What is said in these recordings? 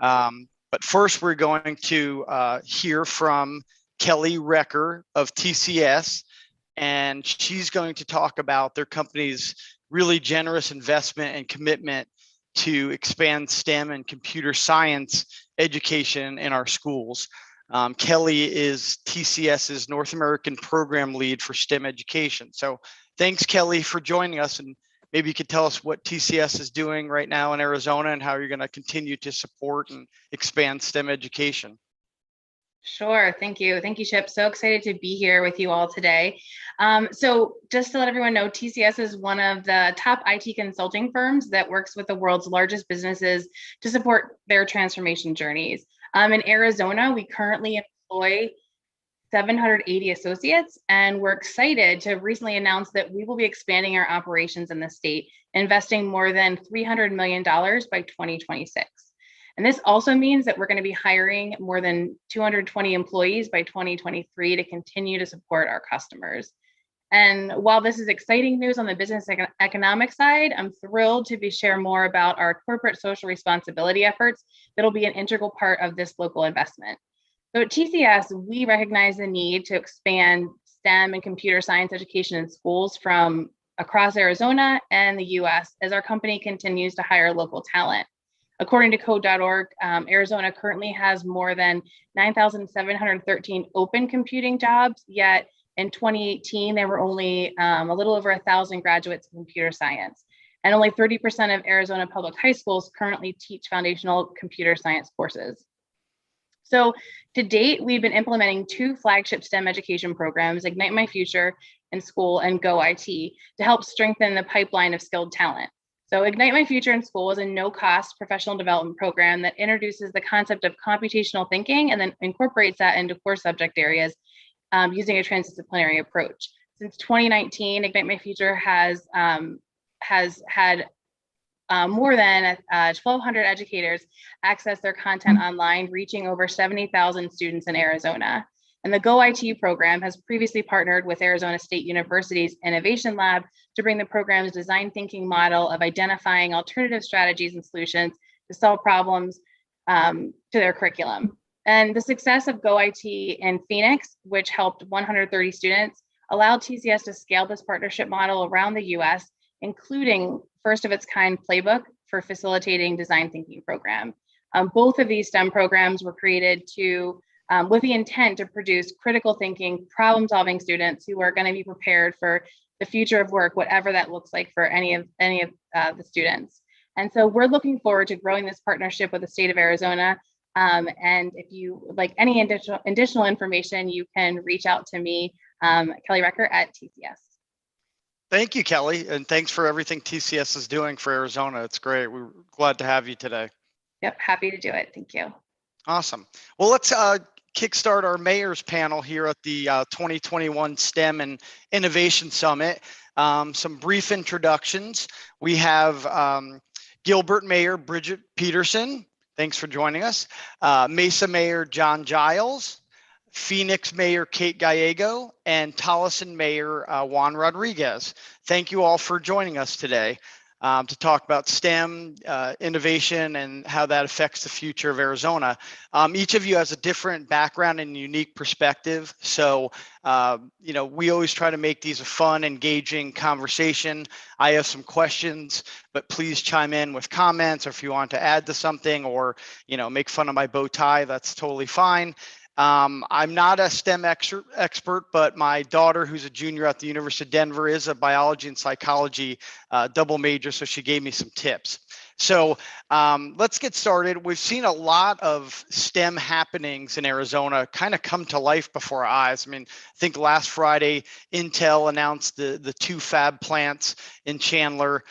But first, we're going to hear from Kelly Recker of TCS, and she's going to talk about their company's really generous investment and commitment to expand STEM and computer science education in our schools. Kelly is TCS's North American program lead for STEM education. So thanks, Kelly, for joining us. And maybe you could tell us what TCS is doing right now in Arizona and how you're going to continue to support and expand STEM education. Sure. Thank you. Thank you, Chip. So excited to be here with you all today. So just to let everyone know, TCS is one of the top IT consulting firms that works with the world's largest businesses to support their transformation journeys. In Arizona, we currently employ 780 associates, and we're excited to recently announce that we will be expanding our operations in the state, investing more than $300 million by 2026. And this also means that we're going to be hiring more than 220 employees by 2023 to continue to support our customers. And while this is exciting news on the business economic side, I'm thrilled to share more about our corporate social responsibility efforts that'll be an integral part of this local investment. So at TCS, we recognize the need to expand STEM and computer science education in schools from across Arizona and the US as our company continues to hire local talent. According to code.org, Arizona currently has more than 9,713 open computing jobs, yet in 2018, there were only a little over 1,000 graduates in computer science. And only 30% of Arizona public high schools currently teach foundational computer science courses. So to date, we've been implementing 2 flagship STEM education programs, Ignite My Future in School and Go IT, to help strengthen the pipeline of skilled talent. So Ignite My Future in School is a no-cost professional development program that introduces the concept of computational thinking and then incorporates that into core subject areas using a transdisciplinary approach. Since 2019, Ignite My Future has had more than 1,200 educators access their content online, reaching over 70,000 students in Arizona. And the Go IT program has previously partnered with Arizona State University's Innovation Lab to bring the program's design thinking model of identifying alternative strategies and solutions to solve problems to their curriculum. And the success of Go IT in Phoenix, which helped 130 students, allowed TCS to scale this partnership model around the US, including first of its kind playbook for facilitating design thinking program. Both of these STEM programs were created with the intent to produce critical thinking, problem solving students who are going to be prepared for the future of work, whatever that looks like for any of the students. And so we're looking forward to growing this partnership with the state of Arizona. And if you would like any additional information, you can reach out to me, Kelly Recker at TCS. Thank you, Kelly, and thanks for everything TCS is doing for Arizona. It's great. We're glad to have you today. Yep, happy to do it. Thank you. Awesome. Well, let's kickstart our mayor's panel here at the 2021 STEM and Innovation Summit. Some brief introductions. We have Gilbert Mayor Bridget Peterson. Thanks for joining us. Mesa Mayor John Giles, Phoenix Mayor Kate Gallego, and Tolleson Mayor Juan Rodriguez. Thank you all for joining us today to talk about STEM innovation and how that affects the future of Arizona. Each of you has a different background and unique perspective. So, we always try to make these a fun, engaging conversation. I have some questions, but please chime in with comments, or if you want to add to something or, make fun of my bow tie, that's totally fine. I'm not a STEM expert, but my daughter, who's a junior at the University of Denver, is a biology and psychology double major, so she gave me some tips. So let's get started. We've seen a lot of STEM happenings in Arizona kind of come to life before our eyes. I mean, I think last Friday, Intel announced the 2 fab plants in Chandler.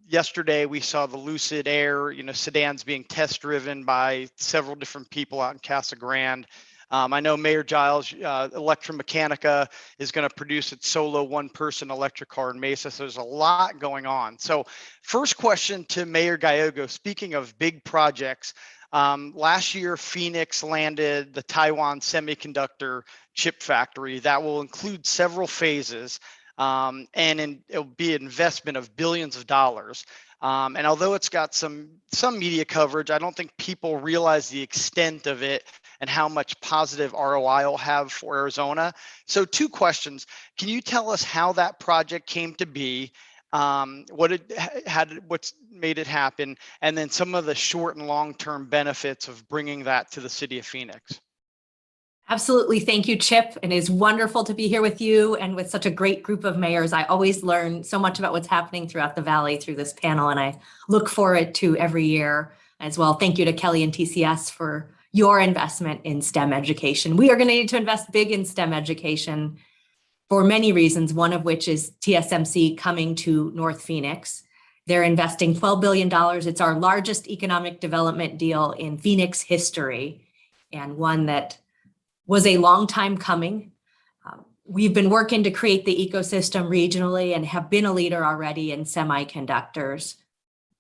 Yesterday, we saw the Lucid Air, sedans being test driven by several different people out in Casa Grande. I know Mayor Giles, Electromechanica is going to produce its solo 1-person electric car in Mesa. So there's a lot going on. So first question to Mayor Gallego, speaking of big projects, last year, Phoenix landed the Taiwan Semiconductor chip factory that will include several phases. And it'll be an investment of billions of dollars. And although it's got some media coverage, I don't think people realize the extent of it and how much positive ROI it'll have for Arizona. So 2 questions. Can you tell us how that project came to be? What's made it happen, and then some of the short and long-term benefits of bringing that to the city of Phoenix? Absolutely. Thank you, Chip. And it's wonderful to be here with you and with such a great group of mayors. I always learn so much about what's happening throughout the Valley through this panel, and I look forward to every year as well. Thank you to Kelly and TCS for your investment in STEM education. We are going to need to invest big in STEM education for many reasons, one of which is TSMC coming to North Phoenix. They're investing $12 billion. It's our largest economic development deal in Phoenix history, and one that was a long time coming. We've been working to create the ecosystem regionally and have been a leader already in semiconductors,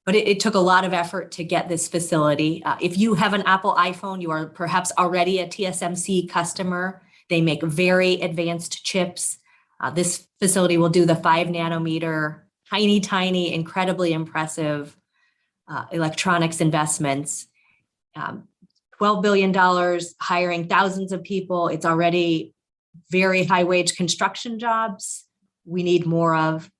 but it took a lot of effort to get this facility. If you have an Apple iPhone, you are perhaps already a TSMC customer. They make very advanced chips. This facility will do the 5 nanometer, tiny, incredibly impressive electronics investments. $12 billion, hiring thousands of people. It's already very high wage construction jobs we need more of.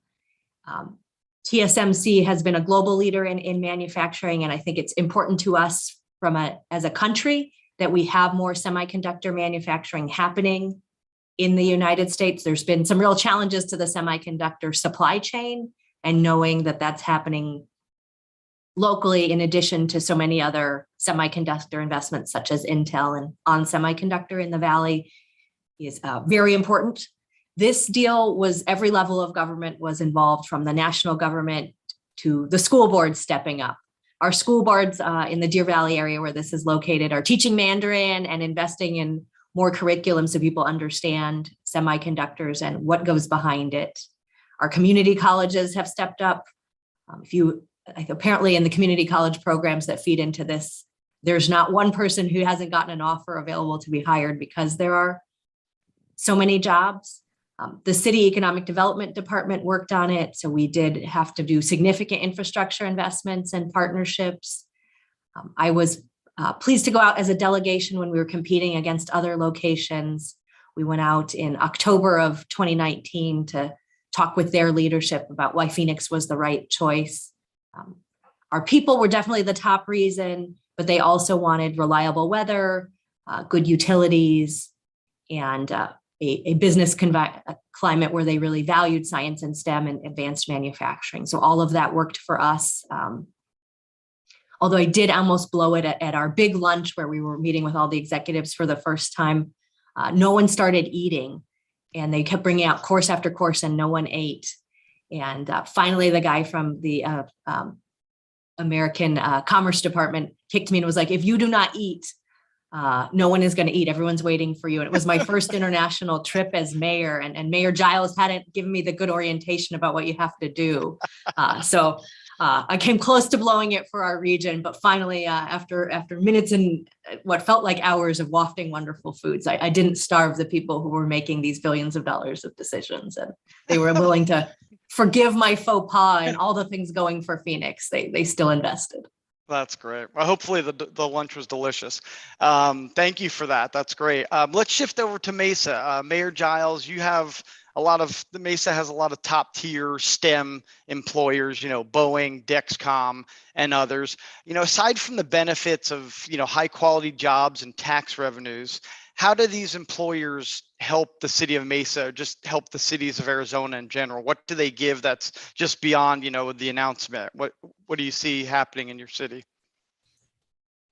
TSMC has been a global leader in manufacturing, and I think it's important to us as a country that we have more semiconductor manufacturing happening in the United States. There's been some real challenges to the semiconductor supply chain, and knowing that that's happening locally, in addition to so many other semiconductor investments such as Intel and On Semiconductor in the Valley, is very important. This deal was every level of government was involved, from the national government to the school boards stepping up. Our school boards in the Deer Valley area where this is located are teaching Mandarin and investing in more curriculum so people understand semiconductors and what goes behind it. Our community colleges have stepped up. Apparently in the community college programs that feed into this, there's not one person who hasn't gotten an offer available to be hired because there are so many jobs. The city economic development department worked on it, so we did have to do significant infrastructure investments and partnerships. I was pleased to go out as a delegation when we were competing against other locations. We went out in October of 2019 to talk with their leadership about why Phoenix was the right choice. Our people were definitely the top reason, but they also wanted reliable weather, good utilities, and a business climate where they really valued science and STEM and advanced manufacturing. So all of that worked for us. Although I did almost blow it at our big lunch where we were meeting with all the executives for the first time, no one started eating, and they kept bringing out course after course and no one ate. And finally, the guy from the American Commerce Department kicked me and was like, if you do not eat, no one is going to eat. Everyone's waiting for you. And it was my first international trip as mayor, and Mayor Giles hadn't given me the good orientation about what you have to do. So I came close to blowing it for our region, but finally, after minutes and what felt like hours of wafting wonderful foods, I didn't starve the people who were making these billions of dollars of decisions, and they were willing to forgive my faux pas and all the things going for Phoenix. They still invested. That's great. Well, hopefully the lunch was delicious. Thank you for that. That's great. Let's shift over to Mesa. Mayor Giles, Mesa has a lot of top tier STEM employers, Boeing, Dexcom, and others. Aside from the benefits of, high quality jobs and tax revenues, how do these employers help the city of Mesa, or just help the cities of Arizona in general? What do they give that's just beyond, the announcement? What do you see happening in your city?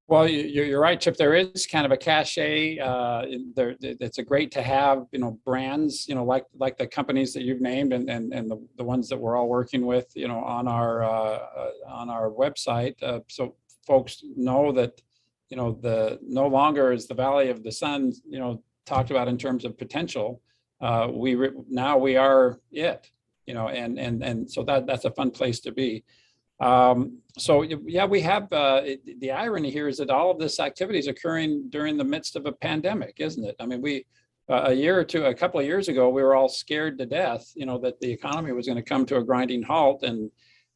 Well, you're right, Chip. There is kind of a cachet. It's a great to have, brands, like the companies that you've named and the ones that we're all working with, on our website. So folks know that, no longer is the Valley of the Sun, talked about in terms of potential. Now we are it, and so that's a fun place to be. So yeah, we have the irony here is that all of this activity is occurring during the midst of a pandemic, isn't it? I mean, a couple of years ago, we were all scared to death, that the economy was going to come to a grinding halt, and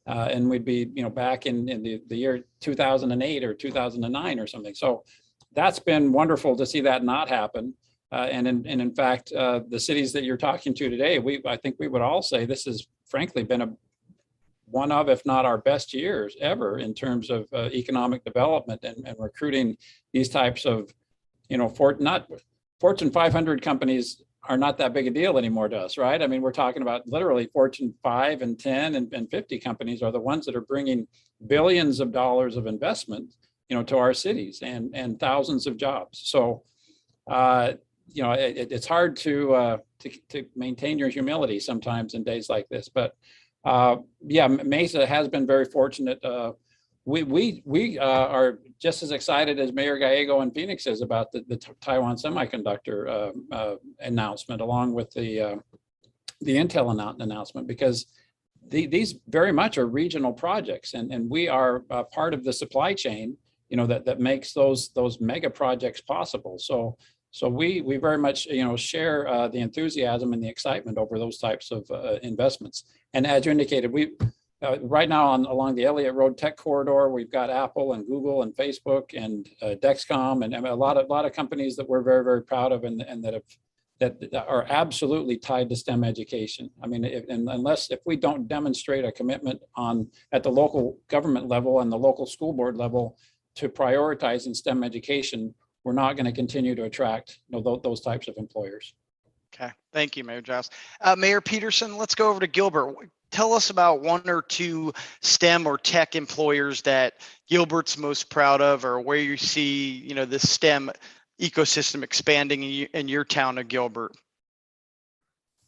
and we'd be, back in the year 2008 or 2009 or something. So that's been wonderful to see that not happen. And in fact, the cities that you're talking to today, I think we would all say this has frankly been one of, if not our best years ever in terms of economic development and recruiting these types of, Fortune 500 companies are not that big a deal anymore to us, right? I mean, we're talking about literally Fortune 5 and 10 and 50 companies are the ones that are bringing billions of dollars of investment, to our cities and thousands of jobs. So, it's hard to maintain your humility sometimes in days like this. But yeah, Mesa has been very fortunate. We are just as excited as Mayor Gallego in Phoenix is about the Taiwan Semiconductor announcement, along with the Intel announcement, because these very much are regional projects, and we are part of the supply chain, that makes those mega projects possible. So we very much share the enthusiasm and the excitement over those types of investments. And as you indicated, we right now along the Elliott Road Tech Corridor, we've got Apple and Google and Facebook and Dexcom and a lot of companies that we're very, very proud of and that are absolutely tied to STEM education. I mean, if we don't demonstrate a commitment at the local government level and the local school board level to prioritizing STEM education, we're not going to continue to attract those types of employers. Okay, thank you, Mayor Giles. Mayor Peterson, let's go over to Gilbert. Tell us about one or two STEM or tech employers that Gilbert's most proud of, or where you see, the STEM ecosystem expanding in your town of Gilbert.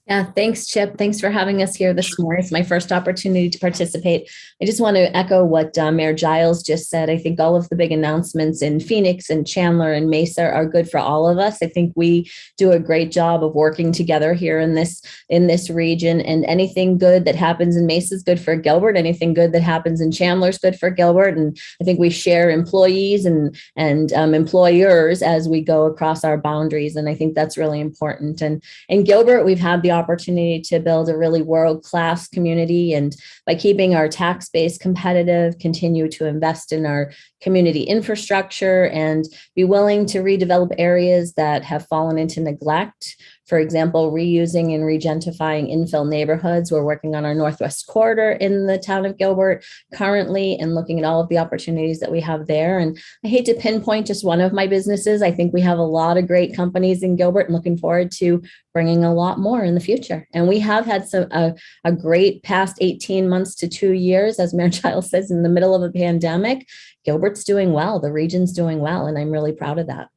Yeah, thanks, Chip. Thanks for having us here this morning. It's my first opportunity to participate. I just want to echo what Mayor Giles just said. I think all of the big announcements in Phoenix and Chandler and Mesa are good for all of us. I think we do a great job of working together here in this region, and anything good that happens in Mesa is good for Gilbert. Anything good that happens in Chandler is good for Gilbert. And I think we share employees and employers as we go across our boundaries. And I think that's really important. And in Gilbert, we've had the opportunity to build a really world-class community, and by keeping our tax base competitive, continue to invest in our community infrastructure and be willing to redevelop areas that have fallen into neglect. For example, reusing and regentrifying infill neighborhoods. We're working on our Northwest Corridor in the town of Gilbert currently and looking at all of the opportunities that we have there. And I hate to pinpoint just one of my businesses. I think we have a lot of great companies in Gilbert and looking forward to bringing a lot more in the future. And we have had a great past 18 months to 2 years, as Mayor Giles says, in the middle of a pandemic. Gilbert's doing well, the region's doing well, and I'm really proud of that.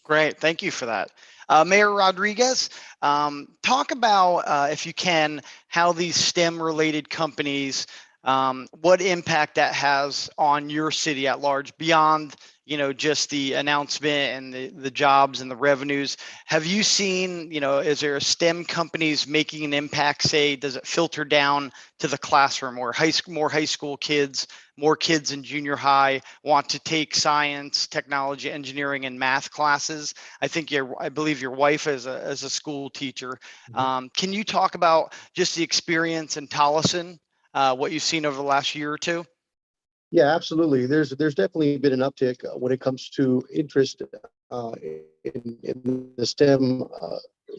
Great, thank you for that. Mayor Rodriguez, talk about, if you can, how these STEM-related companies, what impact that has on your city at large, beyond just the announcement and the jobs and the revenues. Have you seen, is there a STEM companies making an impact? Say, does it filter down to the classroom, or more high school kids, more kids in junior high want to take science, technology, engineering, and math classes? I believe your wife is a school teacher. Can you talk about just the experience in Tolleson, what you've seen over the last year or two? Yeah, absolutely. There's definitely been an uptick when it comes to interest in the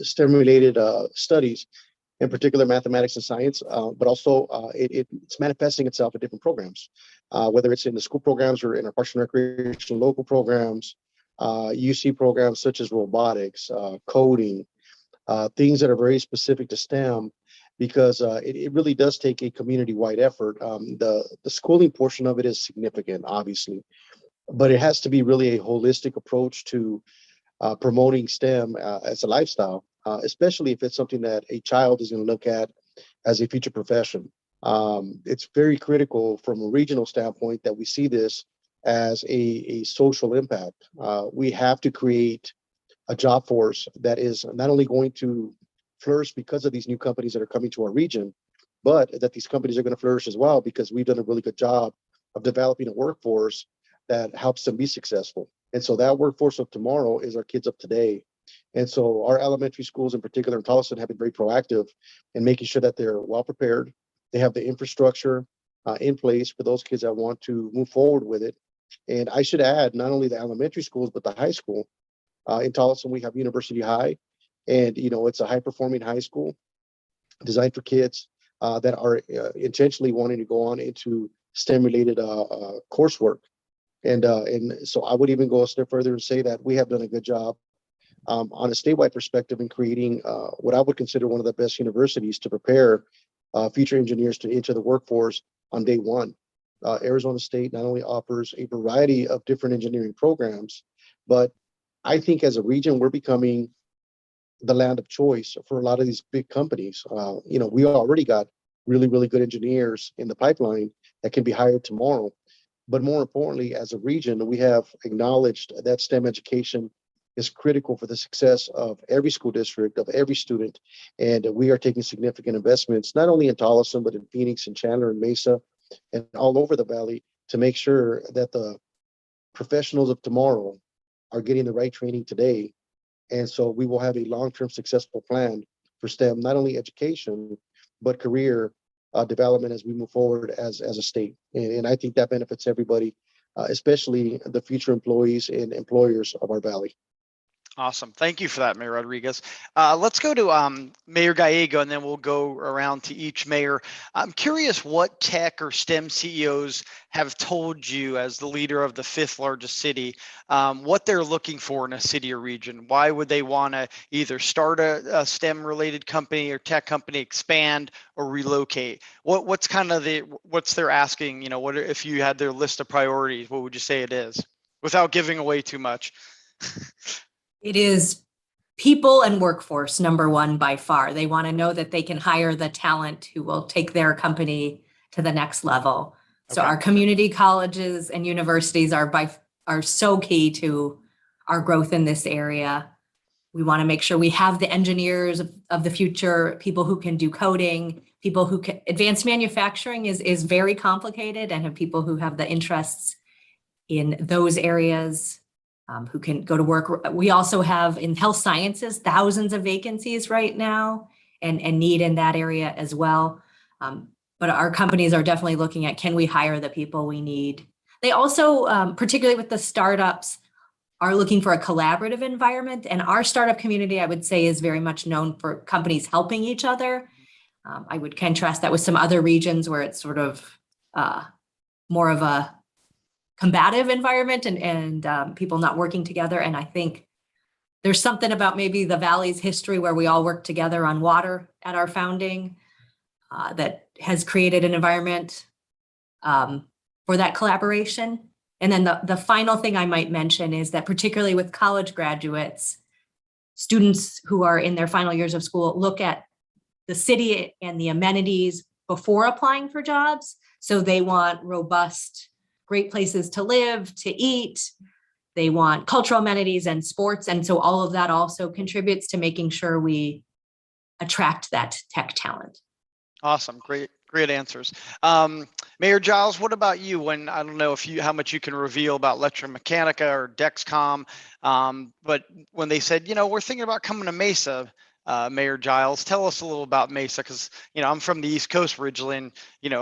STEM related studies, in particular mathematics and science, but also it's manifesting itself in different programs, whether it's in the school programs or in our Parks and Recreation local programs. You see programs such as robotics, coding, things that are very specific to STEM, because it really does take a community-wide effort. The schooling portion of it is significant, obviously, but it has to be really a holistic approach to promoting STEM as a lifestyle, especially if it's something that a child is going to look at as a future profession. It's very critical from a regional standpoint that we see this as a social impact. We have to create a job force that is not only going to flourish because of these new companies that are coming to our region, but that these companies are going to flourish as well because we've done a really good job of developing a workforce that helps them be successful. And so that workforce of tomorrow is our kids of today. And so our elementary schools in particular in Tolleson have been very proactive in making sure that they're well prepared. They have the infrastructure in place for those kids that want to move forward with it. And I should add, not only the elementary schools, but the high school. In Tolleson, we have University High, and it's a high-performing high school designed for kids that are intentionally wanting to go on into STEM-related coursework. And so I would even go a step further and say that we have done a good job on a statewide perspective in creating what I would consider one of the best universities to prepare future engineers to enter the workforce on day one. Arizona State not only offers a variety of different engineering programs, but I think as a region, we're becoming the land of choice for a lot of these big companies. We already got really, really good engineers in the pipeline that can be hired tomorrow. But more importantly, as a region, we have acknowledged that STEM education is critical for the success of every school district, of every student. And we are taking significant investments, not only in Tolleson, but in Phoenix and Chandler and Mesa and all over the Valley, to make sure that the professionals of tomorrow are getting the right training today. And so we will have a long-term successful plan for STEM, not only education, but career development as we move forward as a state. And I think that benefits everybody, especially the future employees and employers of our Valley. Awesome. Thank you for that, Mayor Rodriguez. Let's go to Mayor Gallego, and then we'll go around to each mayor. I'm curious what tech or STEM CEOs have told you as the leader of the fifth largest city, what they're looking for in a city or region. Why would they want to either start a STEM related company or tech company, expand or relocate? What's kind of what's they're asking, what if you had their list of priorities, what would you say it is without giving away too much? It is people and workforce, number one by far. They want to know that they can hire the talent who will take their company to the next level. So our community colleges and universities are so key to our growth in this area. We want to make sure we have the engineers of the future, people who can do coding, people who can. Advanced manufacturing is very complicated, and have people who have the interests in those areas. Who can go to work. We also have in health sciences, thousands of vacancies right now and need in that area as well. But our companies are definitely looking at, can we hire the people we need? They also, particularly with the startups, are looking for a collaborative environment. And our startup community, I would say, is very much known for companies helping each other. I would contrast that with some other regions where it's sort of more of a combative environment and people not working together. And I think there's something about maybe the Valley's history where we all work together on water at our founding that has created an environment for that collaboration. And then the final thing I might mention is that particularly with college graduates, students who are in their final years of school look at the city and the amenities before applying for jobs. So they want robust, great places to live, to eat. They want cultural amenities and sports. And so all of that also contributes to making sure we attract that tech talent. Awesome. Great answers. Mayor Giles, what about you? I don't know how much you can reveal about Electromechanica or Dexcom, but when they said, we're thinking about coming to Mesa, Mayor Giles, tell us a little about Mesa, because I'm from the East Coast originally, and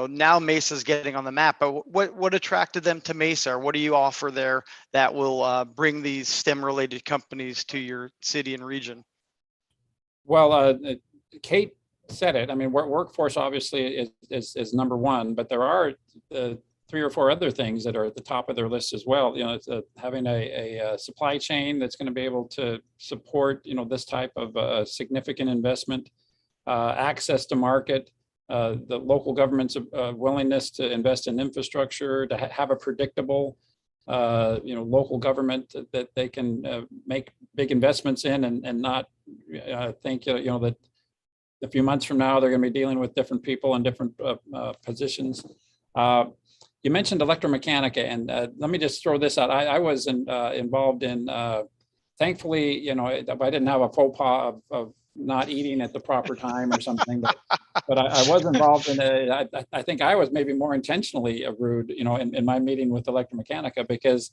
now Mesa's getting on the map. But what attracted them to Mesa, or what do you offer there that will bring these STEM-related companies to your city and region? Well, Kate said it. I mean, workforce obviously is number one, but there are 3 or 4 other things that are at the top of their list as well. It's having a supply chain that's going to be able to support, this type of significant investment, access to market, the local government's willingness to invest in infrastructure, to have a predictable, local government that they can make big investments in and not think, that a few months from now, they're going to be dealing with different people in different positions. You mentioned Electromechanica, and let me just throw this out. I was involved in, thankfully, if I didn't have a faux pas of not eating at the proper time or something, but I was involved in I think I was maybe more intentionally rude, in my meeting with Electromechanica, because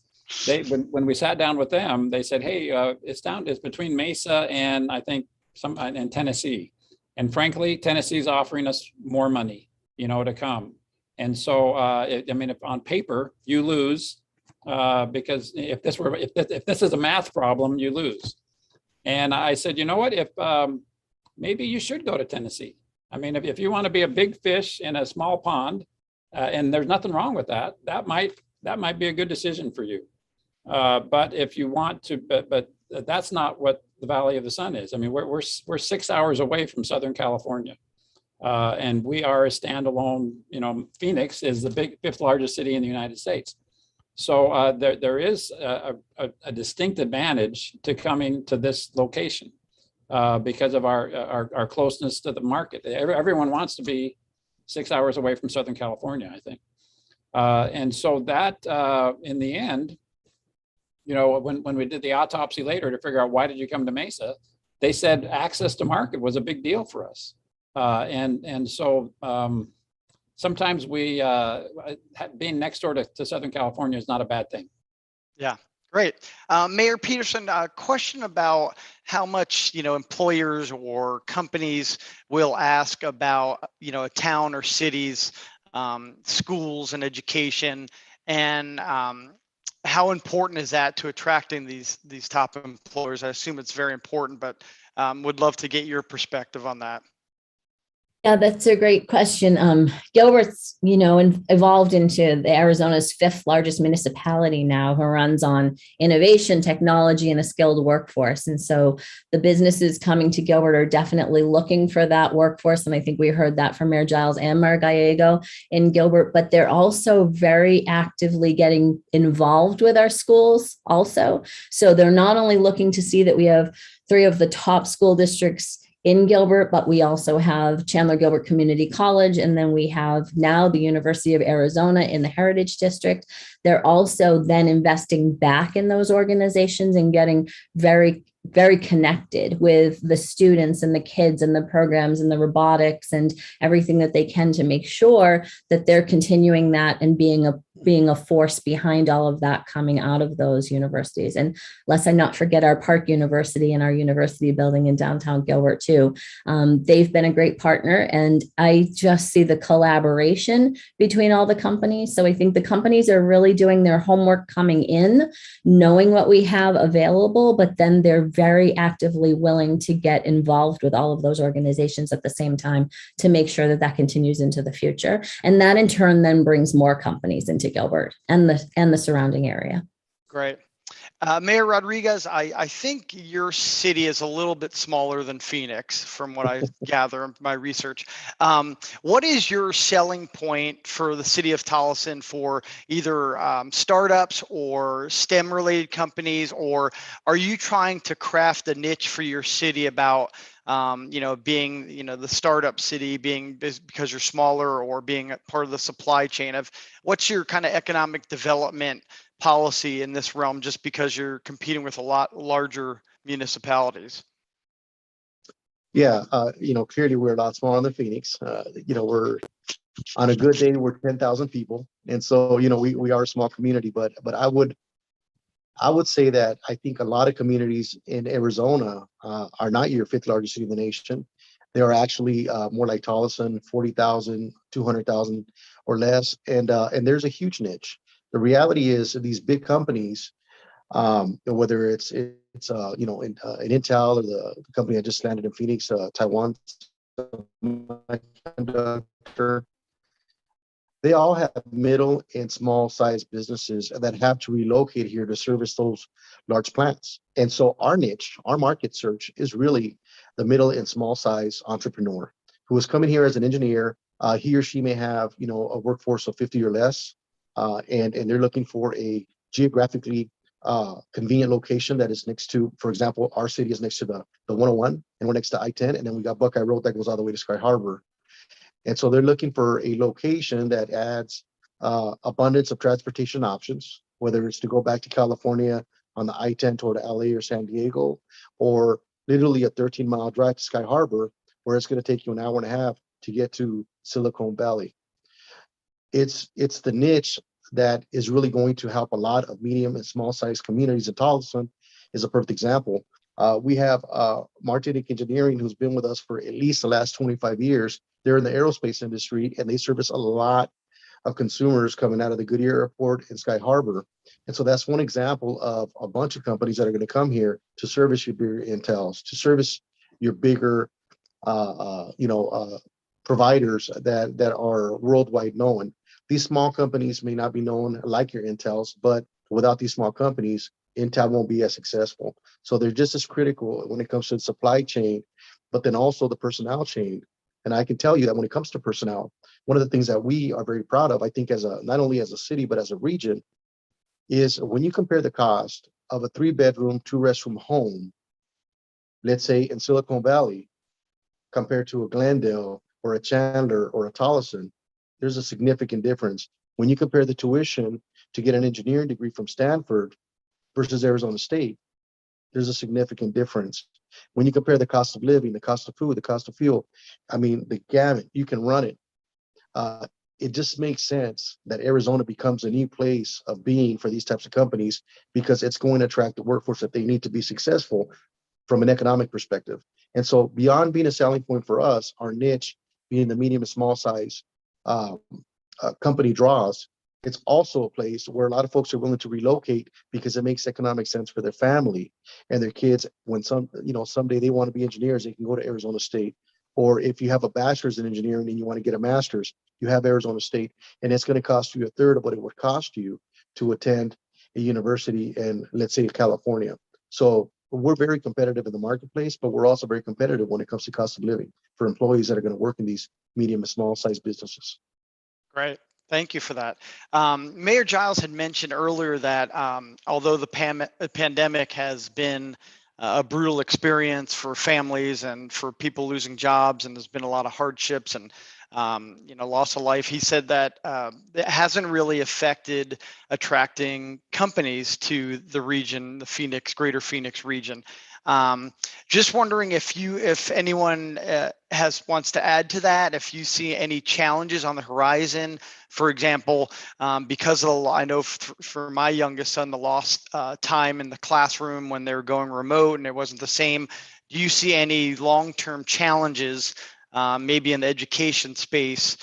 when we sat down with them, they said, hey, it's between Mesa and I think and Tennessee. And frankly, Tennessee's offering us more money, to come. And so, I mean, if on paper you lose, because if this is a math problem, you lose. And I said, you know what, if maybe you should go to Tennessee. I mean, if you want to be a big fish in a small pond, and there's nothing wrong with that, that might be a good decision for you. But if you want to, but that's not what the Valley of the Sun is. I mean, we're 6 hours away from Southern California. And we are a standalone, Phoenix is the fifth largest city in the United States. So there is a distinct advantage to coming to this location because of our closeness to the market. Everyone wants to be 6 hours away from Southern California, I think. And so that in the end, when we did the autopsy later to figure out why did you come to Mesa, they said access to market was a big deal for us. And so sometimes being next door to Southern California is not a bad thing. Yeah, great. Mayor Peterson, a question about how much, employers or companies will ask about, a town or city's schools and education, and how important is that to attracting these top employers? I assume it's very important, but would love to get your perspective on that. Yeah, that's a great question. Gilbert's, evolved into Arizona's fifth largest municipality now, who runs on innovation, technology, and a skilled workforce. And so the businesses coming to Gilbert are definitely looking for that workforce. And I think we heard that from Mayor Giles and Mayor Gallego in Gilbert, but they're also very actively getting involved with our schools also. So they're not only looking to see that we have 3 of the top school districts in Gilbert, but we also have Chandler Gilbert Community College, and then we have now the University of Arizona in the Heritage District. They're also then investing back in those organizations and getting very, very connected with the students and the kids and the programs and the robotics and everything that they can to make sure that they're continuing that and being a force behind all of that coming out of those universities. And let's not forget our Park University and our university building in downtown Gilbert too. They've been a great partner, and I just see the collaboration between all the companies. So I think the companies are really doing their homework coming in, knowing what we have available, but then they're very actively willing to get involved with all of those organizations at the same time to make sure that that continues into the future. And that in turn then brings more companies into Gilbert and the surrounding area. Great. Mayor Rodriguez, I think your city is a little bit smaller than Phoenix, from what I gather in my research. What is your selling point for the city of Tolleson for either startups or STEM-related companies, or are you trying to craft a niche for your city about being, the startup city, being because you're smaller, or being part of the supply chain of what's your kind of economic development policy in this realm, just because you're competing with a lot larger municipalities? Yeah, clearly we're a lot smaller than Phoenix. We're on a good day, we're 10,000 people. And so, we are a small community, but I would say that I think a lot of communities in Arizona are not your 5th largest city in the nation. They are actually more like Tolleson, 40,000, 200,000 or less. And there's a huge niche. The reality is these big companies, whether it's an Intel or the company I just landed in Phoenix, Taiwan, they all have middle and small sized businesses that have to relocate here to service those large plants. And so our niche, our market search is really the middle and small size entrepreneur who is coming here as an engineer. He or she may have, a workforce of 50 or less, and they're looking for a geographically convenient location that is next to, for example, our city is next to the 101, and we're next to I-10, and then we got Buckeye Road that goes all the way to Sky Harbor. And so they're looking for a location that adds abundance of transportation options, whether it's to go back to California on the I-10 toward LA or San Diego, or literally a 13-mile drive to Sky Harbor, where it's going to take you an hour and a half to get to Silicon Valley. It's the niche that is really going to help a lot of medium and small sized communities. And Tolleson is a perfect example. We have Martinic Engineering, who's been with us for at least the last 25 years. They're in the aerospace industry, and they service a lot of consumers coming out of the Goodyear Airport and Sky Harbor. And so that's one example of a bunch of companies that are going to come here to service your bigger Intels, to service your bigger, providers that are worldwide known. These small companies may not be known like your Intels, but without these small companies, Intel won't be as successful. So they're just as critical when it comes to the supply chain, but then also the personnel chain. And I can tell you that when it comes to personnel, one of the things that we are very proud of, I think, not only as a city but as a region, is when you compare the cost of a 3-bedroom, 2-restroom home, let's say in Silicon Valley, compared to a Glendale or a Chandler or a Tolleson, there's a significant difference. When you compare the tuition to get an engineering degree from Stanford versus Arizona State, there's a significant difference. When you compare the cost of living, the cost of food, the cost of fuel, I mean, the gamut, you can run it. It just makes sense that Arizona becomes a new place of being for these types of companies because it's going to attract the workforce that they need to be successful from an economic perspective. And so beyond being a selling point for us, our niche being the medium and small size company draws, it's also a place where a lot of folks are willing to relocate because it makes economic sense for their family and their kids. When someday they want to be engineers, they can go to Arizona State. Or if you have a bachelor's in engineering and you want to get a master's, you have Arizona State, and it's going to cost you a third of what it would cost you to attend a university in, let's say, California. So we're very competitive in the marketplace, but we're also very competitive when it comes to cost of living for employees that are going to work in these medium and small size businesses. Great. Thank you for that. Mayor Giles had mentioned earlier that although the pandemic has been a brutal experience for families and for people losing jobs, and there's been a lot of hardships and loss of life, he said that it hasn't really affected attracting companies to the region, the greater Phoenix region. Just wondering if anyone wants to add to that, if you see any challenges on the horizon, for example, because of I know for my youngest son, the lost time in the classroom when they were going remote and it wasn't the same. Do you see any long-term challenges, maybe in the education space,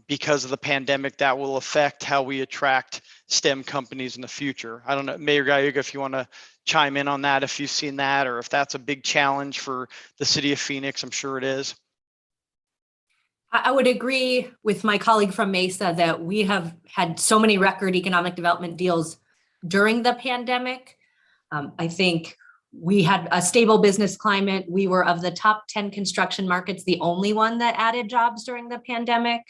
because of the pandemic that will affect how we attract STEM companies in the future? I don't know, Mayor Gallega, if you want to chime in on that, if you've seen that, or if that's a big challenge for the city of Phoenix. I'm sure it is. I would agree with my colleague from Mesa that we have had so many record economic development deals during the pandemic. I think we had a stable business climate. We were, of the top 10 construction markets, the only one that added jobs during the pandemic.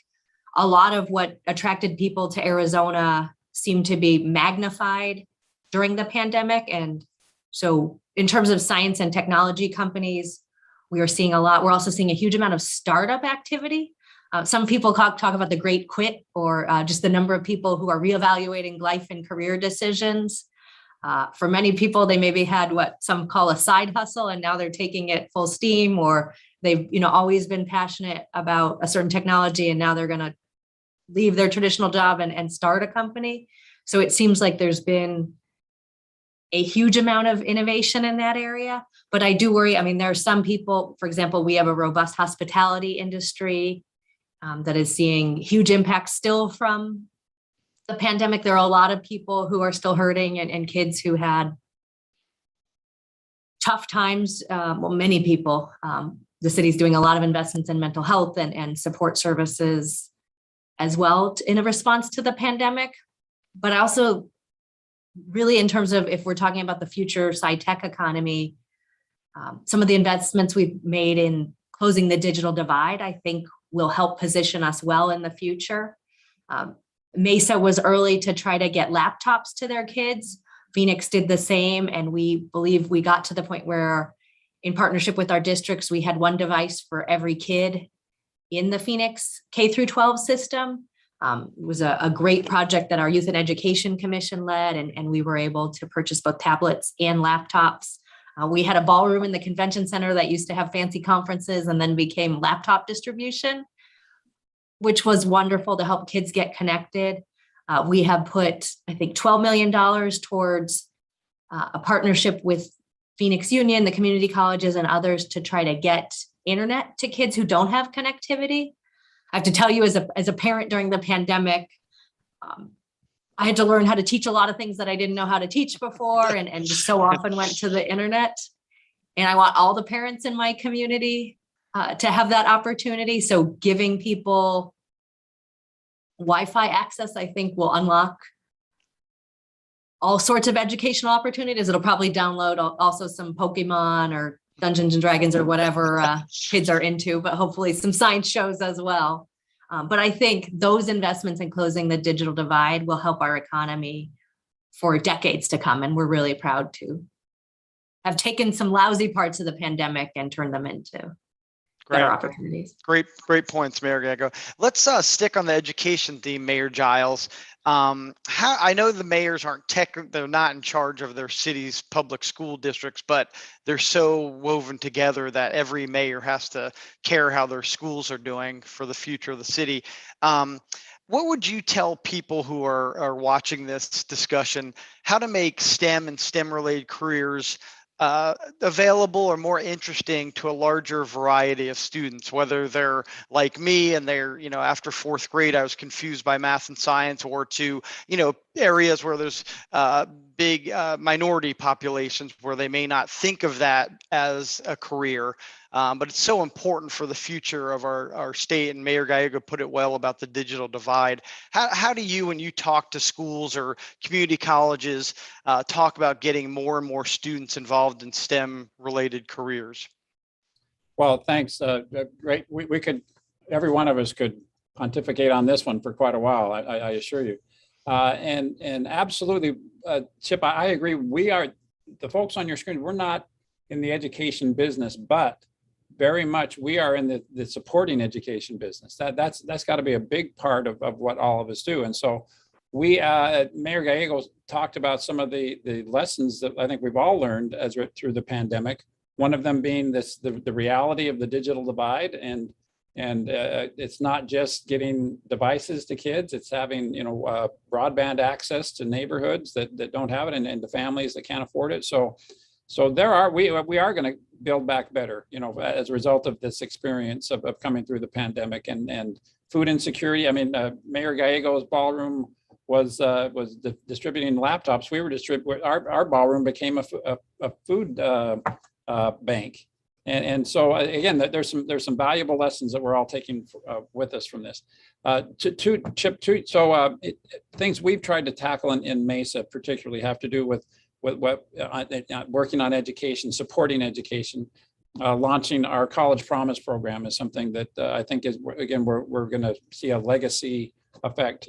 A lot of what attracted people to Arizona seemed to be magnified during the pandemic. And so in terms of science and technology companies, we are seeing a lot. We're also seeing a huge amount of startup activity. Some people talk about the great quit, or just the number of people who are reevaluating life and career decisions. For many people, they maybe had what some call a side hustle, and now they're taking it full steam, or they've always been passionate about a certain technology, and now they're going to leave their traditional job and start a company. So it seems like there's been a huge amount of innovation in that area. But I do worry. I mean, there are some people, for example, we have a robust hospitality industry that is seeing huge impacts still from the pandemic. There are a lot of people who are still hurting, and kids who had tough times. Many people. The city's doing a lot of investments in mental health and support services as well in a response to the pandemic. But also, really, in terms of if we're talking about the future sci-tech economy, some of the investments we've made in closing the digital divide, I think, will help position us well in the future. Mesa was early to try to get laptops to their kids. Phoenix did the same, and we believe we got to the point where, in partnership with our districts, we had one device for every kid in the Phoenix K through 12 system. It was a great project that our Youth and Education Commission led, and we were able to purchase both tablets and laptops. We had a ballroom in the convention center that used to have fancy conferences and then became laptop distribution, which was wonderful to help kids get connected. We have put, I think, $12 million towards a partnership with Phoenix Union, the community colleges, and others to try to get internet to kids who don't have connectivity. I have to tell you, as a parent during the pandemic, I had to learn how to teach a lot of things that I didn't know how to teach before, and just so often went to the internet. And I want all the parents in my community to have that opportunity. So giving people Wi-Fi access, I think, will unlock all sorts of educational opportunities. It'll probably download also some Pokemon or Dungeons and Dragons or whatever kids are into, but hopefully some science shows as well. But I think those investments in closing the digital divide will help our economy for decades to come. And we're really proud to have taken some lousy parts of the pandemic and turned them into better opportunities. Great points, Mayor Gallego. Let's stick on the education theme, Mayor Giles. I know the mayors they're not in charge of their city's public school districts, but they're so woven together that every mayor has to care how their schools are doing for the future of the city. What would you tell people who are watching this discussion how to make STEM and STEM related careers available or more interesting to a larger variety of students, whether they're like me and they're, after fourth grade, I was confused by math and science, or to, areas where there's big minority populations where they may not think of that as a career. But it's so important for the future of our state, and Mayor Gallego put it well about the digital divide. How do you, when you talk to schools or community colleges, talk about getting more and more students involved in STEM related careers? Well, thanks. Great. We could, every one of us could pontificate on this one for quite a while, I assure you. And absolutely, Chip, I agree. We are, the folks on your screen, we're not in the education business, but very much we are in the supporting education business. That's got to be a big part of what all of us do. And so we, Mayor Gallego talked about some of the lessons that I think we've all learned through the pandemic. One of them being the reality of the digital divide, and it's not just getting devices to kids, it's having broadband access to neighborhoods that don't have it, and to families that can't afford it. So we are going to build back better, as a result of this experience of coming through the pandemic, and food insecurity. I mean, Mayor Gallego's ballroom was distributing laptops. We were our ballroom became a food bank. And so again, there's some valuable lessons that we're all taking with us from this. Things we've tried to tackle in Mesa particularly have to do with working on education, supporting education. Launching our College Promise program is something that I think is, again, we're going to see a legacy effect,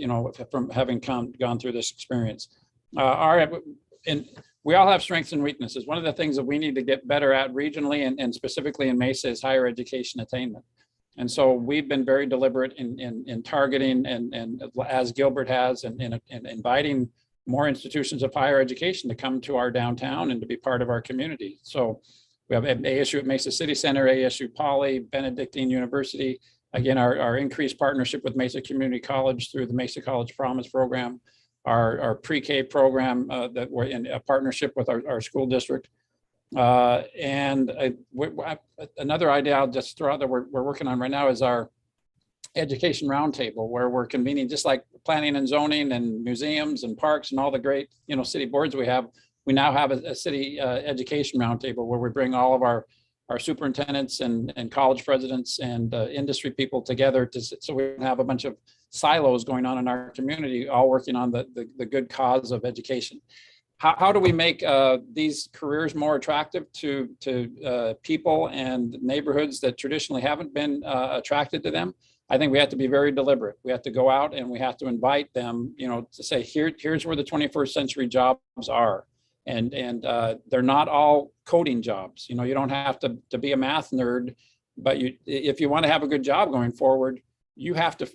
from having gone through this experience. And we all have strengths and weaknesses. One of the things that we need to get better at regionally and specifically in Mesa is higher education attainment. And so we've been very deliberate in targeting and as Gilbert has, and inviting more institutions of higher education to come to our downtown and to be part of our community. So we have ASU at Mesa City Center, ASU Poly, Benedictine University. Again, our increased partnership with Mesa Community College through the Mesa College Promise program, our pre-K program that we're in a partnership with our school district. Another idea I'll just throw out that we're working on right now is our education roundtable, where we're convening, just like planning and zoning and museums and parks and all the great city boards we have. We now have a city education roundtable where we bring all of our superintendents and college presidents and industry people together so we can have a bunch of silos going on in our community, all working on the good cause of education. How do we make these careers more attractive to people and neighborhoods that traditionally haven't been attracted to them? I think we have to be very deliberate. We have to go out and we have to invite them, to say, here's where the 21st century jobs are. And they're not all coding jobs. You don't have to be a math nerd, but if you want to have a good job going forward, you have to,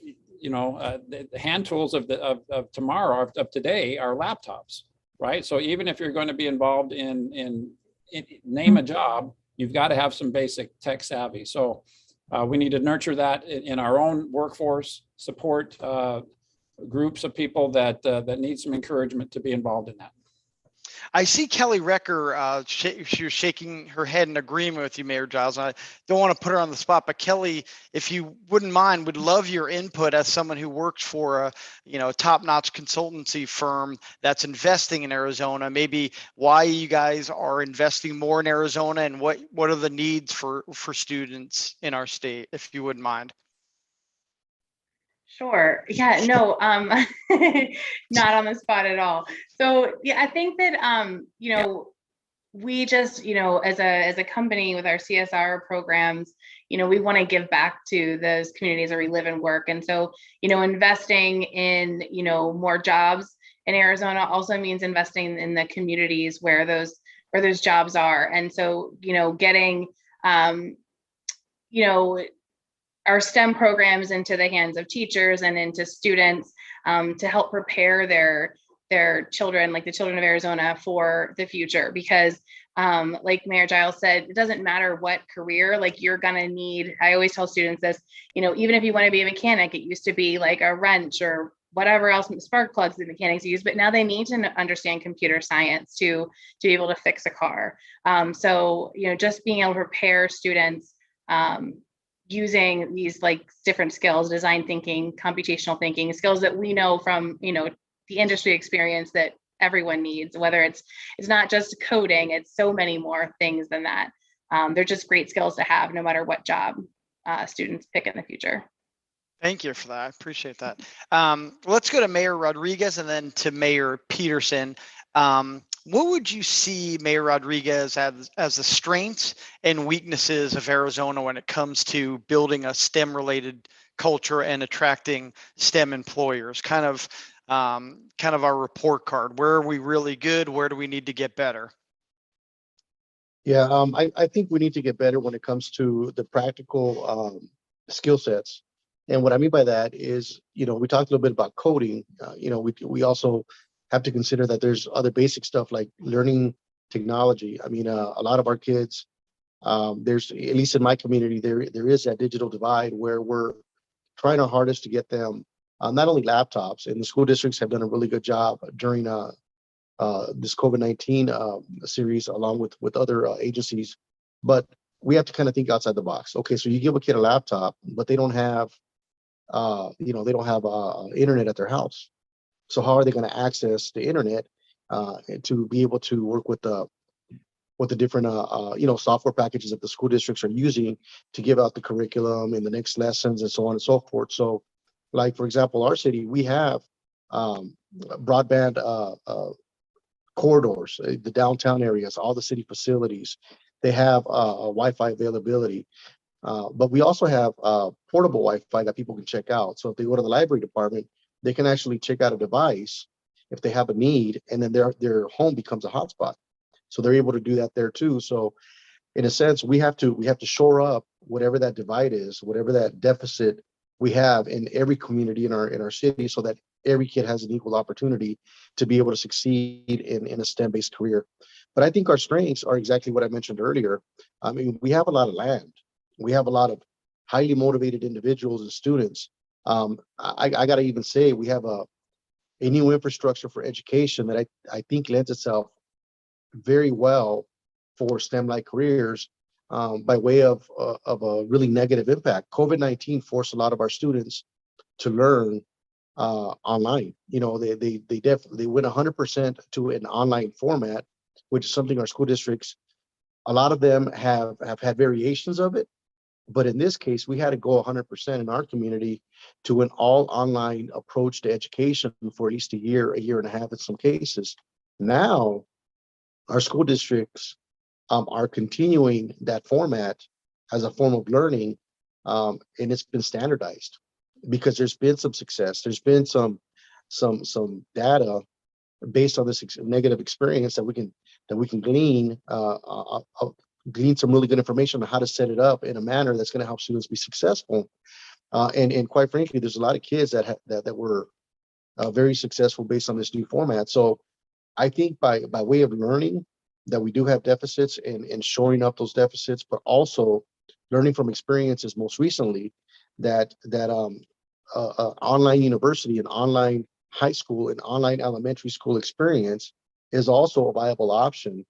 the hand tools of tomorrow, of today, are laptops, right? So even if you're going to be involved in name a job, you've got to have some basic tech savvy. So we need to nurture that in our own workforce, support groups of people that need some encouragement to be involved in that. I see Kelly Recker. She was shaking her head in agreement with you, Mayor Giles. I don't want to put her on the spot, but Kelly, if you wouldn't mind, would love your input as someone who works for a, top-notch consultancy firm that's investing in Arizona. Maybe why you guys are investing more in Arizona, and what are the needs for students in our state, if you wouldn't mind. Sure. Yeah, no, not on the spot at all. So yeah, I think that we just, as a company with our CSR programs, we want to give back to those communities where we live and work. And so, investing in, more jobs in Arizona also means investing in the communities where those jobs are. And so, getting our STEM programs into the hands of teachers and into students to help prepare their children, like the children of Arizona, for the future. Because like Mayor Giles said, it doesn't matter what career, like you're gonna need, I always tell students this, even if you want to be a mechanic, it used to be like a wrench or whatever else, spark plugs that mechanics use, but now they need to understand computer science to be able to fix a car. So, just being able to prepare students using these like different skills, design thinking, computational thinking, skills that we know from, the industry experience that everyone needs, whether it's not just coding, it's so many more things than that. They're just great skills to have no matter what job students pick in the future. Thank you for that. I appreciate that. Let's go to Mayor Rodriguez and then to Mayor Peterson. What would you see, Mayor Rodriguez, as the strengths and weaknesses of Arizona when it comes to building a STEM-related culture and attracting STEM employers? Kind of our report card. Where are we really good? Where do we need to get better? Yeah, I think we need to get better when it comes to the practical skill sets. And what I mean by that is, we talked a little bit about coding. We also have to consider that there's other basic stuff like learning technology. I mean, a lot of our kids, there's, at least in my community, there is that digital divide where we're trying our hardest to get them not only laptops, and the school districts have done a really good job during this COVID-19 series, along with other agencies, but we have to kind of think outside the box. Okay, so you give a kid a laptop, but they don't have, internet at their house. So how are they going to access the internet to be able to work with the different software packages that the school districts are using to give out the curriculum and the next lessons and so on and so forth? So, like for example, our city, we have broadband corridors, the downtown areas, all the city facilities. They have Wi-Fi availability. But we also have portable Wi-Fi that people can check out. So if they go to the library department, they can actually check out a device if they have a need, and then their home becomes a hotspot. So they're able to do that there too. So in a sense, we have to shore up whatever that divide is, whatever that deficit we have in every community in our city, so that every kid has an equal opportunity to be able to succeed in a STEM-based career. But I think our strengths are exactly what I mentioned earlier. I mean, we have a lot of land. We have a lot of highly motivated individuals and students. I got to even say, we have a new infrastructure for education that I think lends itself very well for STEM-like careers, by way of a really negative impact. COVID-19 forced a lot of our students to learn online. They went 100% to an online format, which is something our school districts, a lot of them have had variations of it. But in this case, we had to go 100% in our community to an all online approach to education for at least a year and a half in some cases. Now, our school districts are continuing that format as a form of learning, and it's been standardized because there's been some success. There's been some data based on this negative experience that we can glean some really good information on how to set it up in a manner that's going to help students be successful. And quite frankly, there's a lot of kids that were very successful based on this new format. So I think by way of learning that we do have deficits, and shoring up those deficits, but also learning from experiences most recently that online university and online high school and online elementary school experience is also a viable option,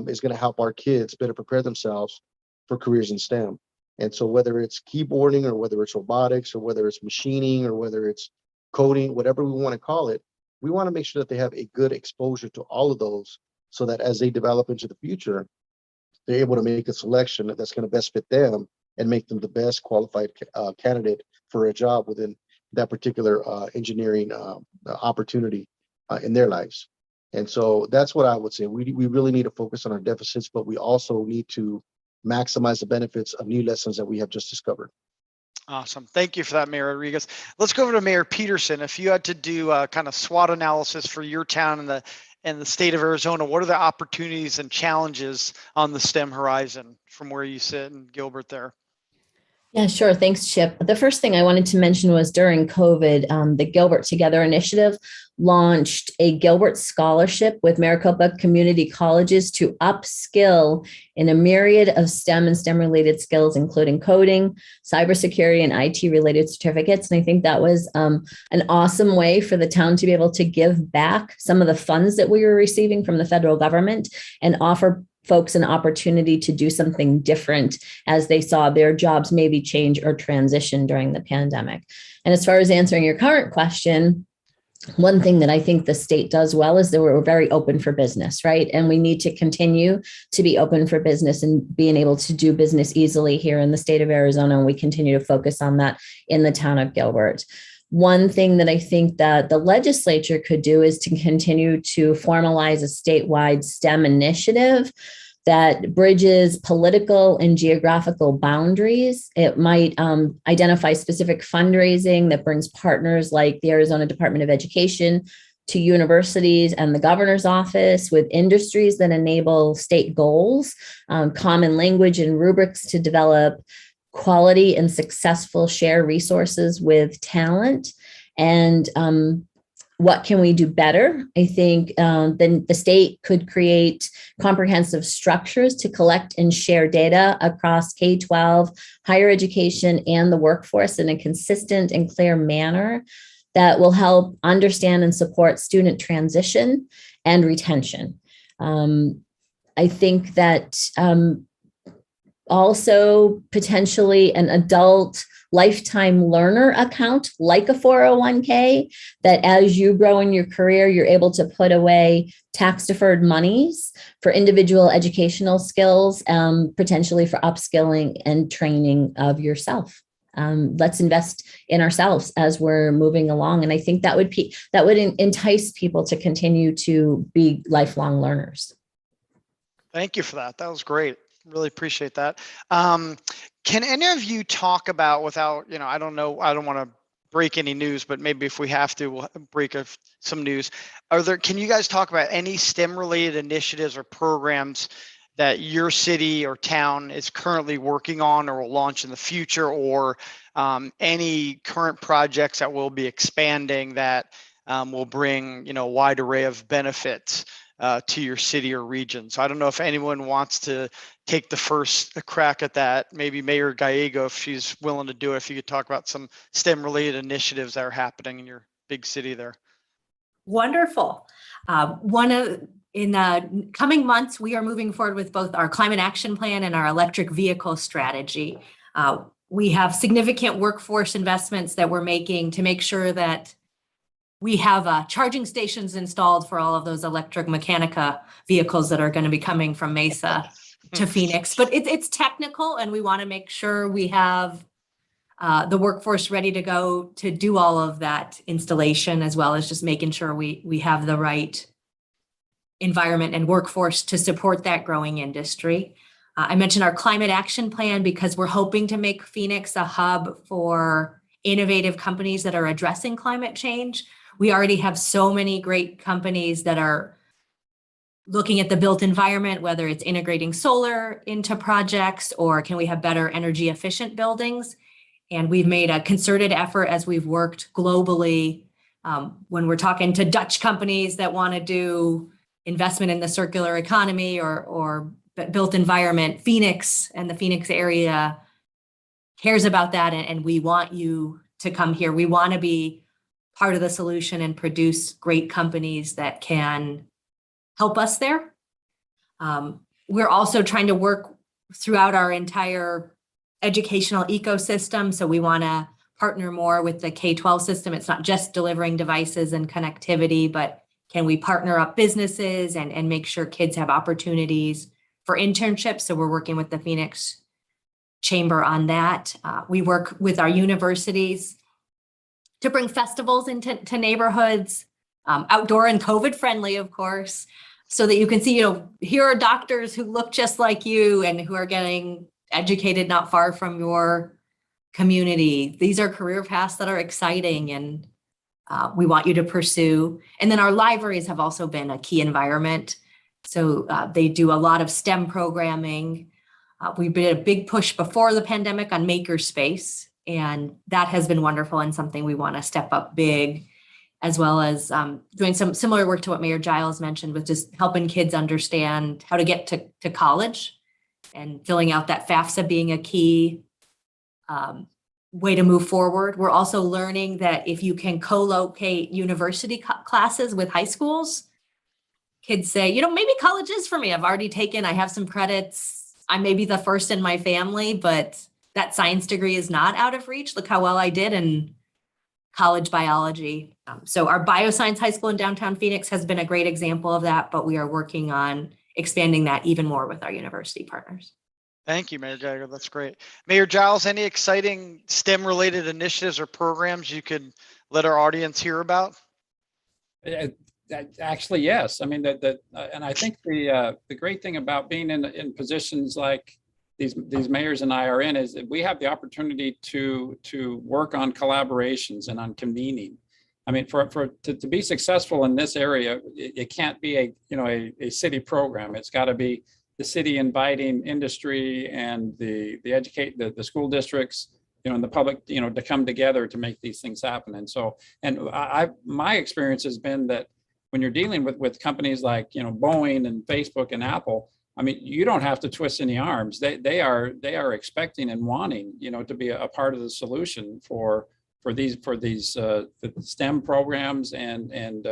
is going to help our kids better prepare themselves for careers in STEM. And so whether it's keyboarding or whether it's robotics or whether it's machining or whether it's coding, whatever we want to call it, we want to make sure that they have a good exposure to all of those so that as they develop into the future, they're able to make a selection that's going to best fit them and make them the best qualified candidate for a job within that particular engineering opportunity in their lives. And so that's what I would say. We really need to focus on our deficits, but we also need to maximize the benefits of new lessons that we have just discovered. Awesome. Thank you for that, Mayor Rodriguez. Let's go over to Mayor Peterson. If you had to do a kind of SWOT analysis for your town and the state of Arizona, what are the opportunities and challenges on the STEM horizon from where you sit in Gilbert there? Yeah, sure. Thanks, Chip. The first thing I wanted to mention was during COVID, the Gilbert Together initiative launched a Gilbert Scholarship with Maricopa Community Colleges to upskill in a myriad of STEM and STEM-related skills, including coding, cybersecurity, and IT-related certificates. And I think that was an awesome way for the town to be able to give back some of the funds that we were receiving from the federal government and offer folks an opportunity to do something different as they saw their jobs maybe change or transition during the pandemic. And as far as answering your current question, one thing that I think the state does well is that we're very open for business, right? And we need to continue to be open for business and being able to do business easily here in the state of Arizona. And we continue to focus on that in the town of Gilbert. One thing that I think that the legislature could do is to continue to formalize a statewide STEM initiative that bridges political and geographical boundaries. It might identify specific fundraising that brings partners like the Arizona Department of Education to universities and the governor's office with industries that enable state goals, common language and rubrics to develop quality and successful share resources with talent. And what can we do better? I think then the state could create comprehensive structures to collect and share data across K-12, higher education, and the workforce in a consistent and clear manner that will help understand and support student transition and retention. I think that also potentially an adult lifetime learner account like a 401k, that as you grow in your career, you're able to put away tax deferred monies for individual educational skills, potentially for upskilling and training of yourself. Let's invest in ourselves as we're moving along. And I think that would entice people to continue to be lifelong learners. Thank you for that. That was great. Really appreciate that. Can any of you talk about, without, I don't know, I don't want to break any news, but maybe if we have to, we'll break some news. Can you guys talk about any STEM related initiatives or programs that your city or town is currently working on or will launch in the future, or any current projects that will be expanding that will bring, a wide array of benefits to your city or region? So I don't know if anyone wants to take the first crack at that. Maybe Mayor Gallego, if she's willing to do it, if you could talk about some STEM related initiatives that are happening in your big city there. Wonderful. In the coming months, we are moving forward with both our climate action plan and our electric vehicle strategy. We have significant workforce investments that we're making to make sure that we have charging stations installed for all of those electric Mechanica vehicles that are going to be coming from Mesa to Phoenix. But it's technical, and we want to make sure we have the workforce ready to go to do all of that installation, as well as just making sure we have the right environment and workforce to support that growing industry. I mentioned our climate action plan because we're hoping to make Phoenix a hub for innovative companies that are addressing climate change. We already have so many great companies that are looking at the built environment, whether it's integrating solar into projects or can we have better energy efficient buildings. And we've made a concerted effort as we've worked globally when we're talking to Dutch companies that want to do investment in the circular economy or built environment. Phoenix and the Phoenix area cares about that, and we want you to come here. We want to be part of the solution and produce great companies that can help us there. We're also trying to work throughout our entire educational ecosystem. So we want to partner more with the K-12 system. It's not just delivering devices and connectivity, but can we partner up businesses and make sure kids have opportunities for internships? So we're working with the Phoenix Chamber on that. We work with our universities to bring festivals into neighborhoods, outdoor and COVID friendly, of course, so that you can see, here are doctors who look just like you and who are getting educated not far from your community. These are career paths that are exciting and we want you to pursue. And then our libraries have also been a key environment. So they do a lot of STEM programming. We did a big push before the pandemic on makerspace, and that has been wonderful and something we want to step up big, as well as doing some similar work to what Mayor Giles mentioned with just helping kids understand how to get to college and filling out that FAFSA being a key way to move forward. We're also learning that if you can co-locate university classes with high schools, kids say, maybe college is for me. I have some credits. I may be the first in my family, but that science degree is not out of reach. Look how well I did in college biology. So our bioscience high school in downtown Phoenix has been a great example of that, but we are working on expanding that even more with our university partners. Thank you, Mayor Geiger. That's great. Mayor Giles, any exciting STEM-related initiatives or programs you could let our audience hear about? Actually, yes. I mean, and I think the great thing about being in positions like these mayors and I are in is that we have the opportunity to work on collaborations and on convening. I mean, to be successful in this area, it can't be a city program. It's got to be the city inviting industry and the school districts, and the public, to come together to make these things happen. And so, my experience has been that when you're dealing with companies like, Boeing and Facebook and Apple, I mean, you don't have to twist any arms. They are expecting and wanting, to be a part of the solution for these the STEM programs and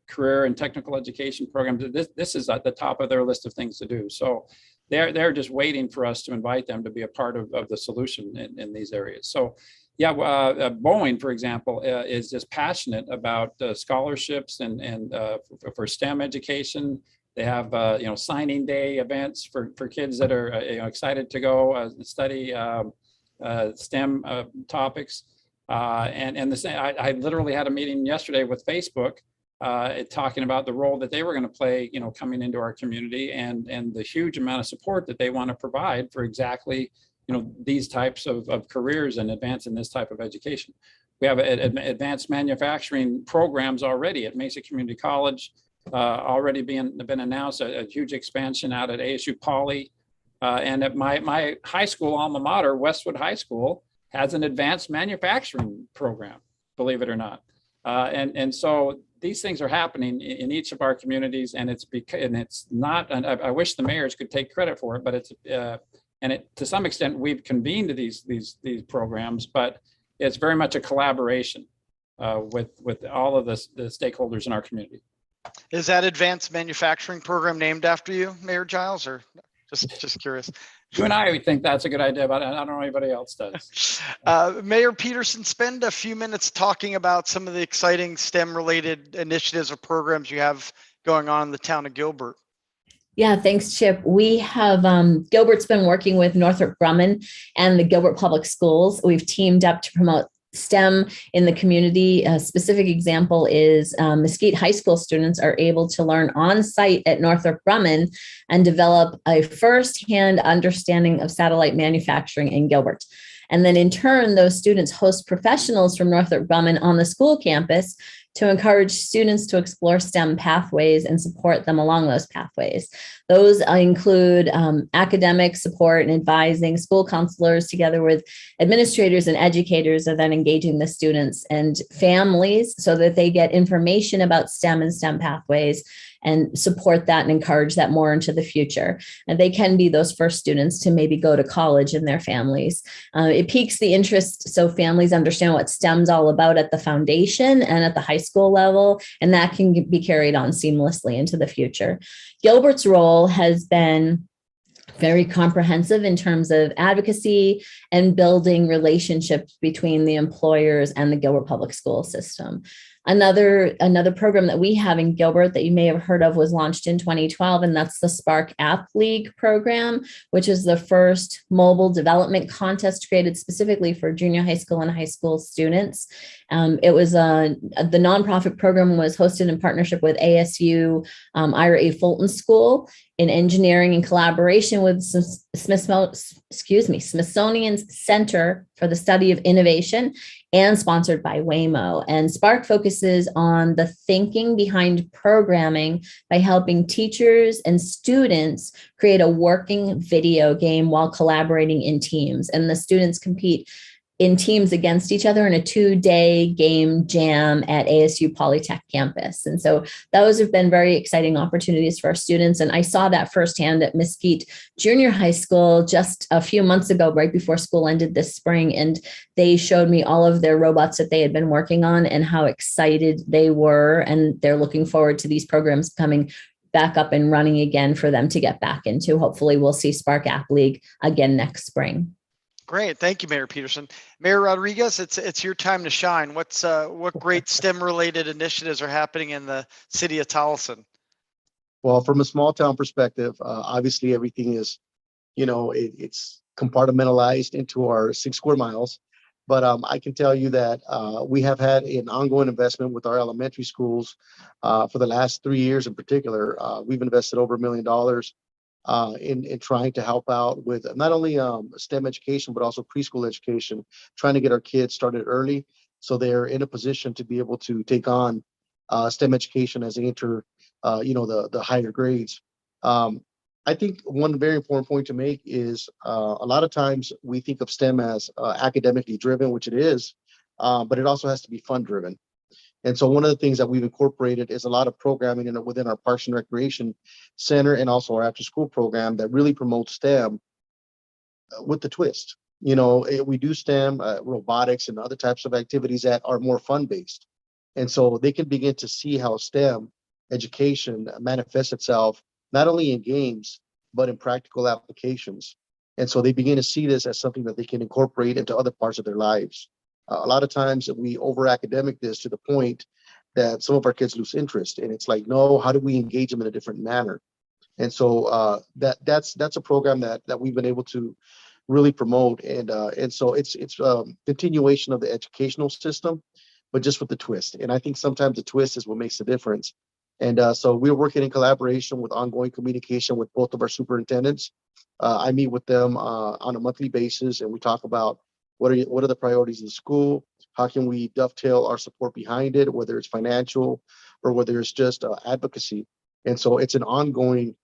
career and technical education programs. This is at the top of their list of things to do. So they're just waiting for us to invite them to be a part of the solution in these areas. So yeah, Boeing, for example, is just passionate about scholarships and for STEM education. They have signing day events for kids that are excited to go study STEM topics. And the same, I literally had a meeting yesterday with Facebook talking about the role that they were going to play, coming into our community and the huge amount of support that they want to provide for exactly, these types of careers and advance in this type of education. We have advanced manufacturing programs already at Mesa Community College, already been announced, a huge expansion out at ASU Poly. And at my high school alma mater, Westwood High School, has an advanced manufacturing program, believe it or not. And so these things are happening in each of our communities, and it's not, and I wish the mayors could take credit for it, but it's, to some extent, we've convened these programs, but it's very much a collaboration with all of the stakeholders in our community. Is that advanced manufacturing program named after you, Mayor Giles, or just curious? You and I think that's a good idea, but I don't know anybody else does. Mayor Peterson, spend a few minutes talking about some of the exciting STEM-related initiatives or programs you have going on in the town of Gilbert. Yeah, thanks, Chip. We have, Gilbert's been working with Northrop Grumman and the Gilbert Public Schools. We've teamed up to promote STEM in the community. A specific example is Mesquite High School students are able to learn on site at Northrop Grumman and develop a firsthand understanding of satellite manufacturing in Gilbert. And then in turn, those students host professionals from Northrop Grumman on the school campus to encourage students to explore STEM pathways and support them along those pathways. Those include academic support and advising. School counselors together with administrators and educators are then engaging the students and families so that they get information about STEM and STEM pathways and support that and encourage that more into the future. And they can be those first students to maybe go to college in their families. It piques the interest so families understand what STEM's all about at the foundation and at the high school level, and that can be carried on seamlessly into the future. Gilbert's role has been very comprehensive in terms of advocacy and building relationships between the employers and the Gilbert Public School system. Another program that we have in Gilbert that you may have heard of was launched in 2012, and that's the Spark App League program, which is the first mobile development contest created specifically for junior high school and high school students. It was the nonprofit program was hosted in partnership with ASU Ira A. Fulton School in engineering in collaboration with Smithsonian's Center for the Study of Innovation, and sponsored by Waymo. And Spark focuses on the thinking behind programming by helping teachers and students create a working video game while collaborating in teams. And the students compete in teams against each other in a 2-day game jam at ASU Polytech campus. And so those have been very exciting opportunities for our students. And I saw that firsthand at Mesquite Junior High School just a few months ago, right before school ended this spring. And they showed me all of their robots that they had been working on and how excited they were. And they're looking forward to these programs coming back up and running again for them to get back into. Hopefully we'll see Spark App League again next spring. Great, thank you, Mayor Peterson. Mayor Rodriguez, it's your time to shine. What great STEM-related initiatives are happening in the city of Tolleson? Well, from a small town perspective, obviously everything is, it's compartmentalized into our 6 square miles. But I can tell you that we have had an ongoing investment with our elementary schools for the last 3 years in particular. We've invested over $1 million in trying to help out with not only STEM education, but also preschool education, trying to get our kids started early so they're in a position to be able to take on STEM education as they enter, the higher grades. I think one very important point to make is a lot of times we think of STEM as academically driven, which it is, but it also has to be fun driven. And so one of the things that we've incorporated is a lot of programming within our Parks and Recreation Center and also our after school program that really promotes STEM with the twist. We do STEM, robotics and other types of activities that are more fun based. And so they can begin to see how STEM education manifests itself, not only in games, but in practical applications. And so they begin to see this as something that they can incorporate into other parts of their lives. A lot of times we over academic this to the point that some of our kids lose interest, and it's like, no, how do we engage them in a different manner? And so that's a program that we've been able to really promote, and so it's continuation of the educational system, but just with the twist. And I think sometimes the twist is what makes the difference. And so we're working in collaboration with ongoing communication with both of our superintendents. I meet with them on a monthly basis, and we talk about what are the priorities of the school? How can we dovetail our support behind it, whether it's financial or whether it's just advocacy? And so it's an ongoing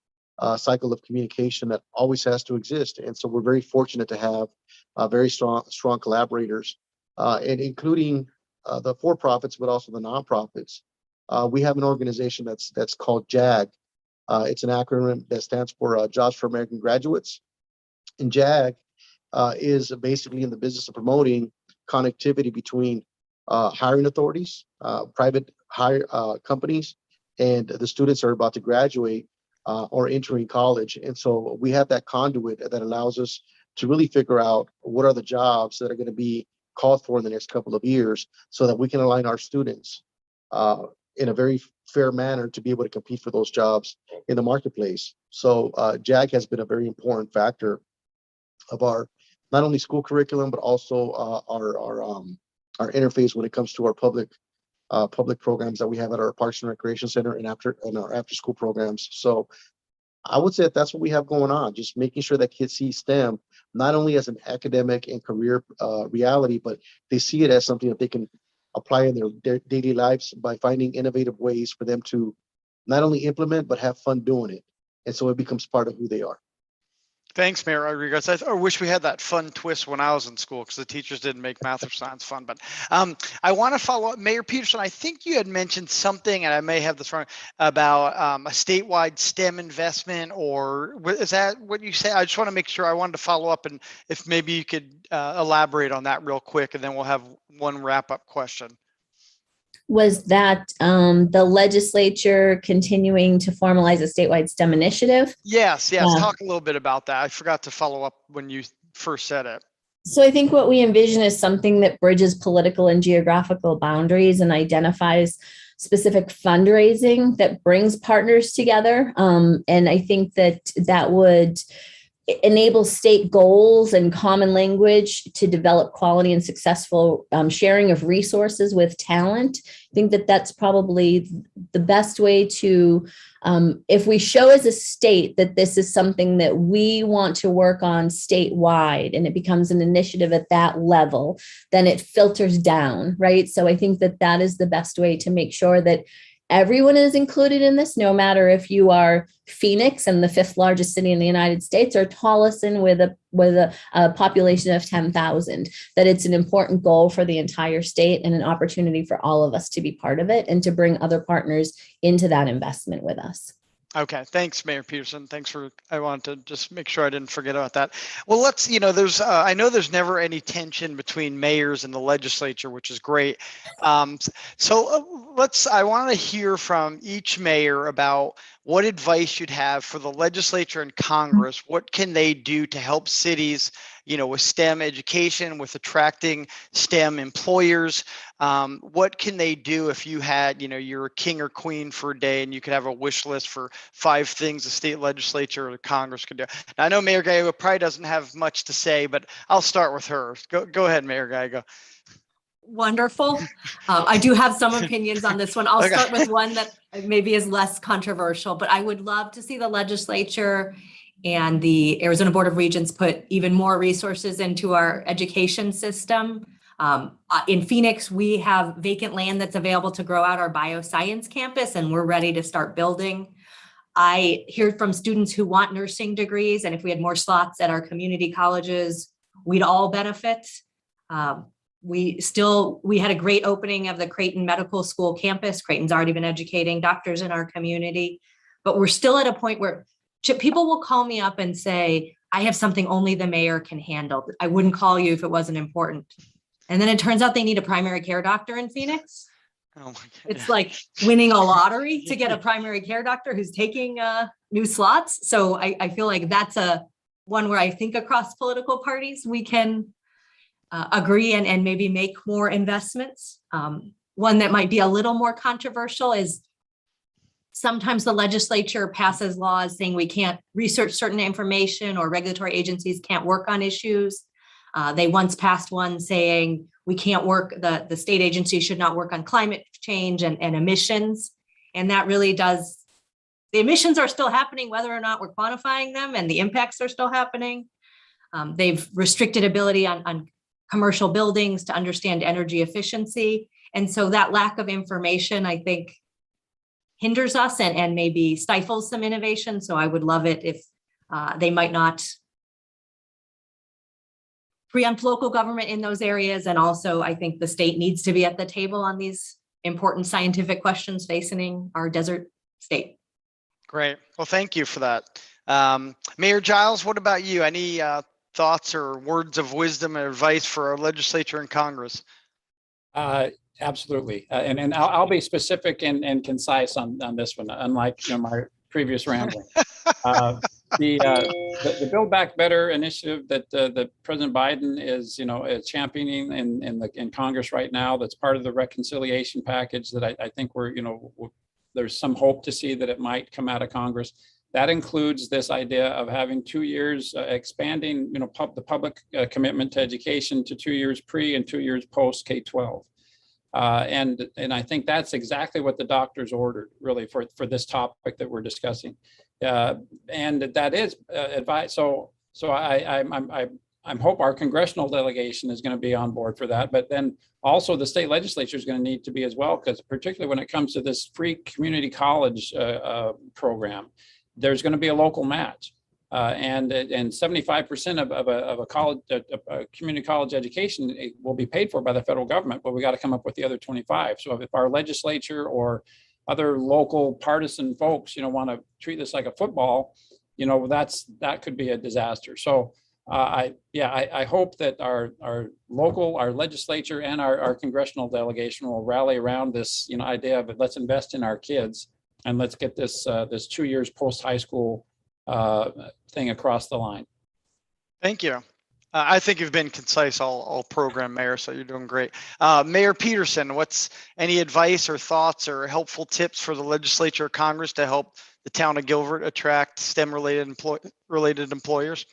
cycle of communication that always has to exist. And so we're very fortunate to have very strong collaborators, and including the for-profits, but also the nonprofits. We have an organization that's called JAG. It's an acronym that stands for Jobs for American Graduates. And JAG is basically in the business of promoting connectivity between hiring authorities, private hire companies, and the students that are about to graduate or entering college. And so we have that conduit that allows us to really figure out what are the jobs that are going to be called for in the next couple of years so that we can align our students in a very fair manner to be able to compete for those jobs in the marketplace. So JAG has been a very important factor of our not only school curriculum, but also our interface when it comes to our public programs that we have at our Parks and Recreation Center and our after school programs. So I would say that's what we have going on, just making sure that kids see STEM not only as an academic and career reality, but they see it as something that they can apply in their daily lives by finding innovative ways for them to not only implement, but have fun doing it. And so it becomes part of who they are. Thanks, Mayor Rodriguez. I wish we had that fun twist when I was in school because the teachers didn't make math or science fun. But I want to follow up, Mayor Peterson. I think you had mentioned something, and I may have this wrong, about a statewide STEM investment, or is that what you said? I just want to make sure. I wanted to follow up, and if maybe you could elaborate on that real quick, and then we'll have one wrap-up question. Was that the legislature continuing to formalize a statewide STEM initiative? Yes. Talk a little bit about that. I forgot to follow up when you first said it. So I think what we envision is something that bridges political and geographical boundaries and identifies specific fundraising that brings partners together. And I think that would enable state goals and common language to develop quality and successful sharing of resources with talent. I think that's probably the best way to, if we show as a state that this is something that we want to work on statewide and it becomes an initiative at that level, then it filters down, right? So I think that is the best way to make sure that everyone is included in this, no matter if you are Phoenix and the 5th largest city in the United States, or Tolleson with a population of 10,000, that it's an important goal for the entire state and an opportunity for all of us to be part of it and to bring other partners into that investment with us. Okay, thanks, Mayor Peterson. I wanted to just make sure I didn't forget about that. Well, there's, I know there's never any tension between mayors and the legislature, which is great. I want to hear from each mayor about what advice you'd have for the legislature and Congress. What can they do to help cities, with STEM education, with attracting STEM employers? What can they do if you had, you're a king or queen for a day and you could have a wish list for 5 things the state legislature or the Congress could do? Now, I know Mayor Gallego probably doesn't have much to say, but I'll start with her. Go ahead, Mayor Gallego. Wonderful. I do have some opinions on this one. I'll start with one that maybe is less controversial, but I would love to see the legislature and the Arizona Board of Regents put even more resources into our education system. In Phoenix, we have vacant land that's available to grow out our bioscience campus, and we're ready to start building. I hear from students who want nursing degrees, and if we had more slots at our community colleges, we'd all benefit. We had a great opening of the Creighton Medical School campus. Creighton's already been educating doctors in our community, but we're still at a point where people will call me up and say, I have something only the mayor can handle. I wouldn't call you if it wasn't important. And then it turns out they need a primary care doctor in Phoenix. Oh my God. It's like winning a lottery to get a primary care doctor who's taking new slots. So I feel like that's one where I think across political parties, we can agree and maybe make more investments. One that might be a little more controversial is sometimes the legislature passes laws saying we can't research certain information or regulatory agencies can't work on issues. They once passed one saying we can't work, the state agency should not work on climate change and emissions. And that really does, the emissions are still happening whether or not we're quantifying them, and the impacts are still happening. They've restricted ability on commercial buildings to understand energy efficiency. And so that lack of information, I think, hinders us and maybe stifles some innovation. So I would love it if they might not preempt local government in those areas. And also, I think the state needs to be at the table on these important scientific questions facing our desert state. Great. Well, thank you for that. Mayor Giles, what about you? Any thoughts or words of wisdom and advice for our legislature and Congress? Absolutely. And I'll be specific and concise on this one, unlike my previous rambling. The Build Back Better initiative that President Biden is championing in Congress right now, that's part of the reconciliation package that I think there's some hope to see that it might come out of Congress. That includes this idea of having 2 years, expanding the public commitment to education to 2 years pre and 2 years post K-12. And I think that's exactly what the doctors ordered, really, for this topic that we're discussing. And that is advice. So I hope our congressional delegation is going to be on board for that. But then also the state legislature is going to need to be as well, because particularly when it comes to this free community college program, there's going to be a local match. and 75% of a college, a community college education will be paid for by the federal government, but we got to come up with the other 25. So if our legislature or other local partisan folks, want to treat this like a football, that could be a disaster. So I hope that our legislature and our congressional delegation will rally around this, idea of let's invest in our kids and let's get this 2 years post high school thing across the line. Thank you. I think you've been concise all program, Mayor, so you're doing great. Mayor Peterson, what's any advice or thoughts or helpful tips for the legislature or Congress to help the town of Gilbert attract STEM-related employers?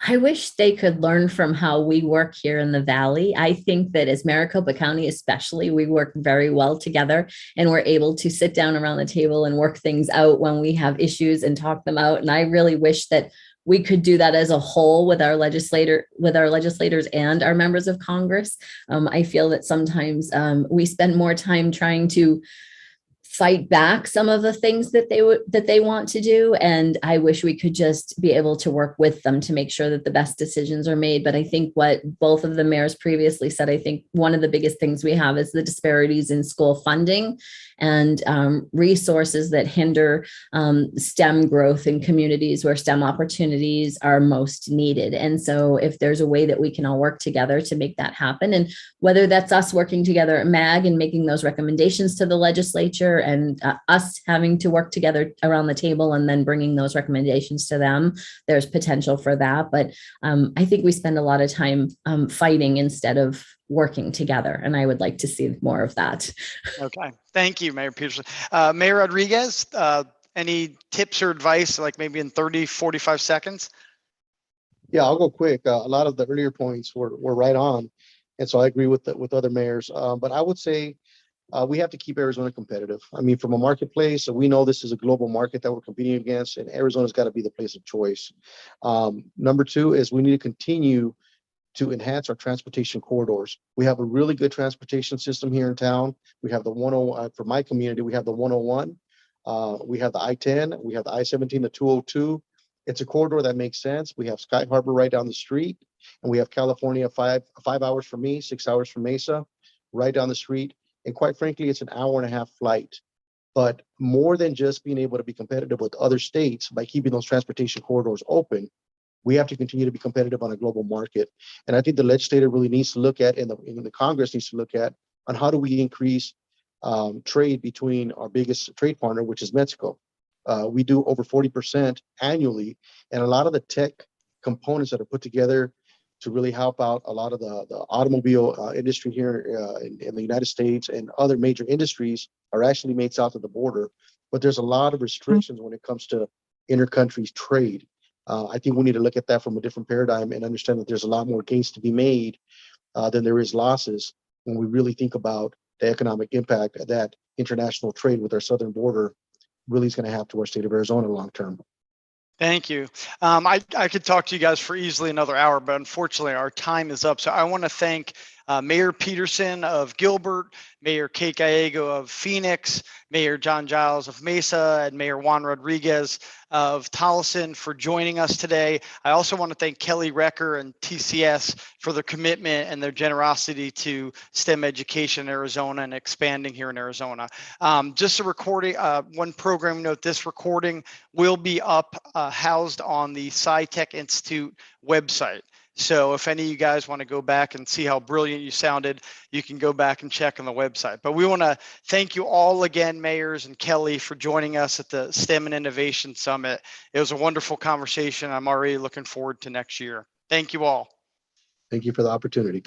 I wish they could learn from how we work here in the Valley. I think that as Maricopa County, especially, we work very well together and we're able to sit down around the table and work things out when we have issues and talk them out. And I really wish that we could do that as a whole with our legislators and our members of Congress. I feel that sometimes we spend more time trying to fight back some of the things that they want to do. And I wish we could just be able to work with them to make sure that the best decisions are made. But I think what both of the mayors previously said, I think one of the biggest things we have is the disparities in school funding and resources that hinder STEM growth in communities where STEM opportunities are most needed. And so if there's a way that we can all work together to make that happen, and whether that's us working together at MAG and making those recommendations to the legislature and us having to work together around the table and then bringing those recommendations to them, there's potential for that. But I think we spend a lot of time fighting instead of working together. And I would like to see more of that. Okay. Thank you, Mayor Peterson. Mayor Rodriguez, any tips or advice, like maybe in 30, 45 seconds? Yeah, I'll go quick. A lot of the earlier points were right on. And so I agree with other mayors. But I would say we have to keep Arizona competitive. I mean, from a marketplace, so we know this is a global market that we're competing against, and Arizona's got to be the place of choice. Number two is we need to continue to enhance our transportation corridors. We have a really good transportation system here in town. We have the 101 for my community. We have the 101. We have the I-10. We have the I-17, the 202. It's a corridor that makes sense. We have Sky Harbor right down the street, and we have California 5 hours from me, 6 hours from Mesa, right down the street. And quite frankly, it's an hour and a half flight. But more than just being able to be competitive with other states by keeping those transportation corridors open, we have to continue to be competitive on a global market. And I think the legislature really needs to look at, and the Congress needs to look at, on how do we increase trade between our biggest trade partner, which is Mexico. We do over 40% annually, and a lot of the tech components that are put together to really help out a lot of the automobile industry here in the United States and other major industries are actually made south of the border. But there's a lot of restrictions when it comes to intercountry trade. I think we need to look at that from a different paradigm and understand that there's a lot more gains to be made than there is losses when we really think about the economic impact that international trade with our southern border really is going to have to our state of Arizona long term. Thank you. I could talk to you guys for easily another hour, but unfortunately our time is up. So I want to thank Mayor Peterson of Gilbert, Mayor Kate Gallego of Phoenix, Mayor John Giles of Mesa, and Mayor Juan Rodriguez of Tolleson for joining us today. I also want to thank Kelly Recker and TCS for their commitment and their generosity to STEM education in Arizona and expanding here in Arizona. Just a recording, one program note, this recording will be up, housed on the SciTech Institute website. So if any of you guys want to go back and see how brilliant you sounded, you can go back and check on the website. But we want to thank you all again, mayors and Kelly, for joining us at the STEM and Innovation Summit. It was a wonderful conversation. I'm already looking forward to next year. Thank you all. Thank you for the opportunity.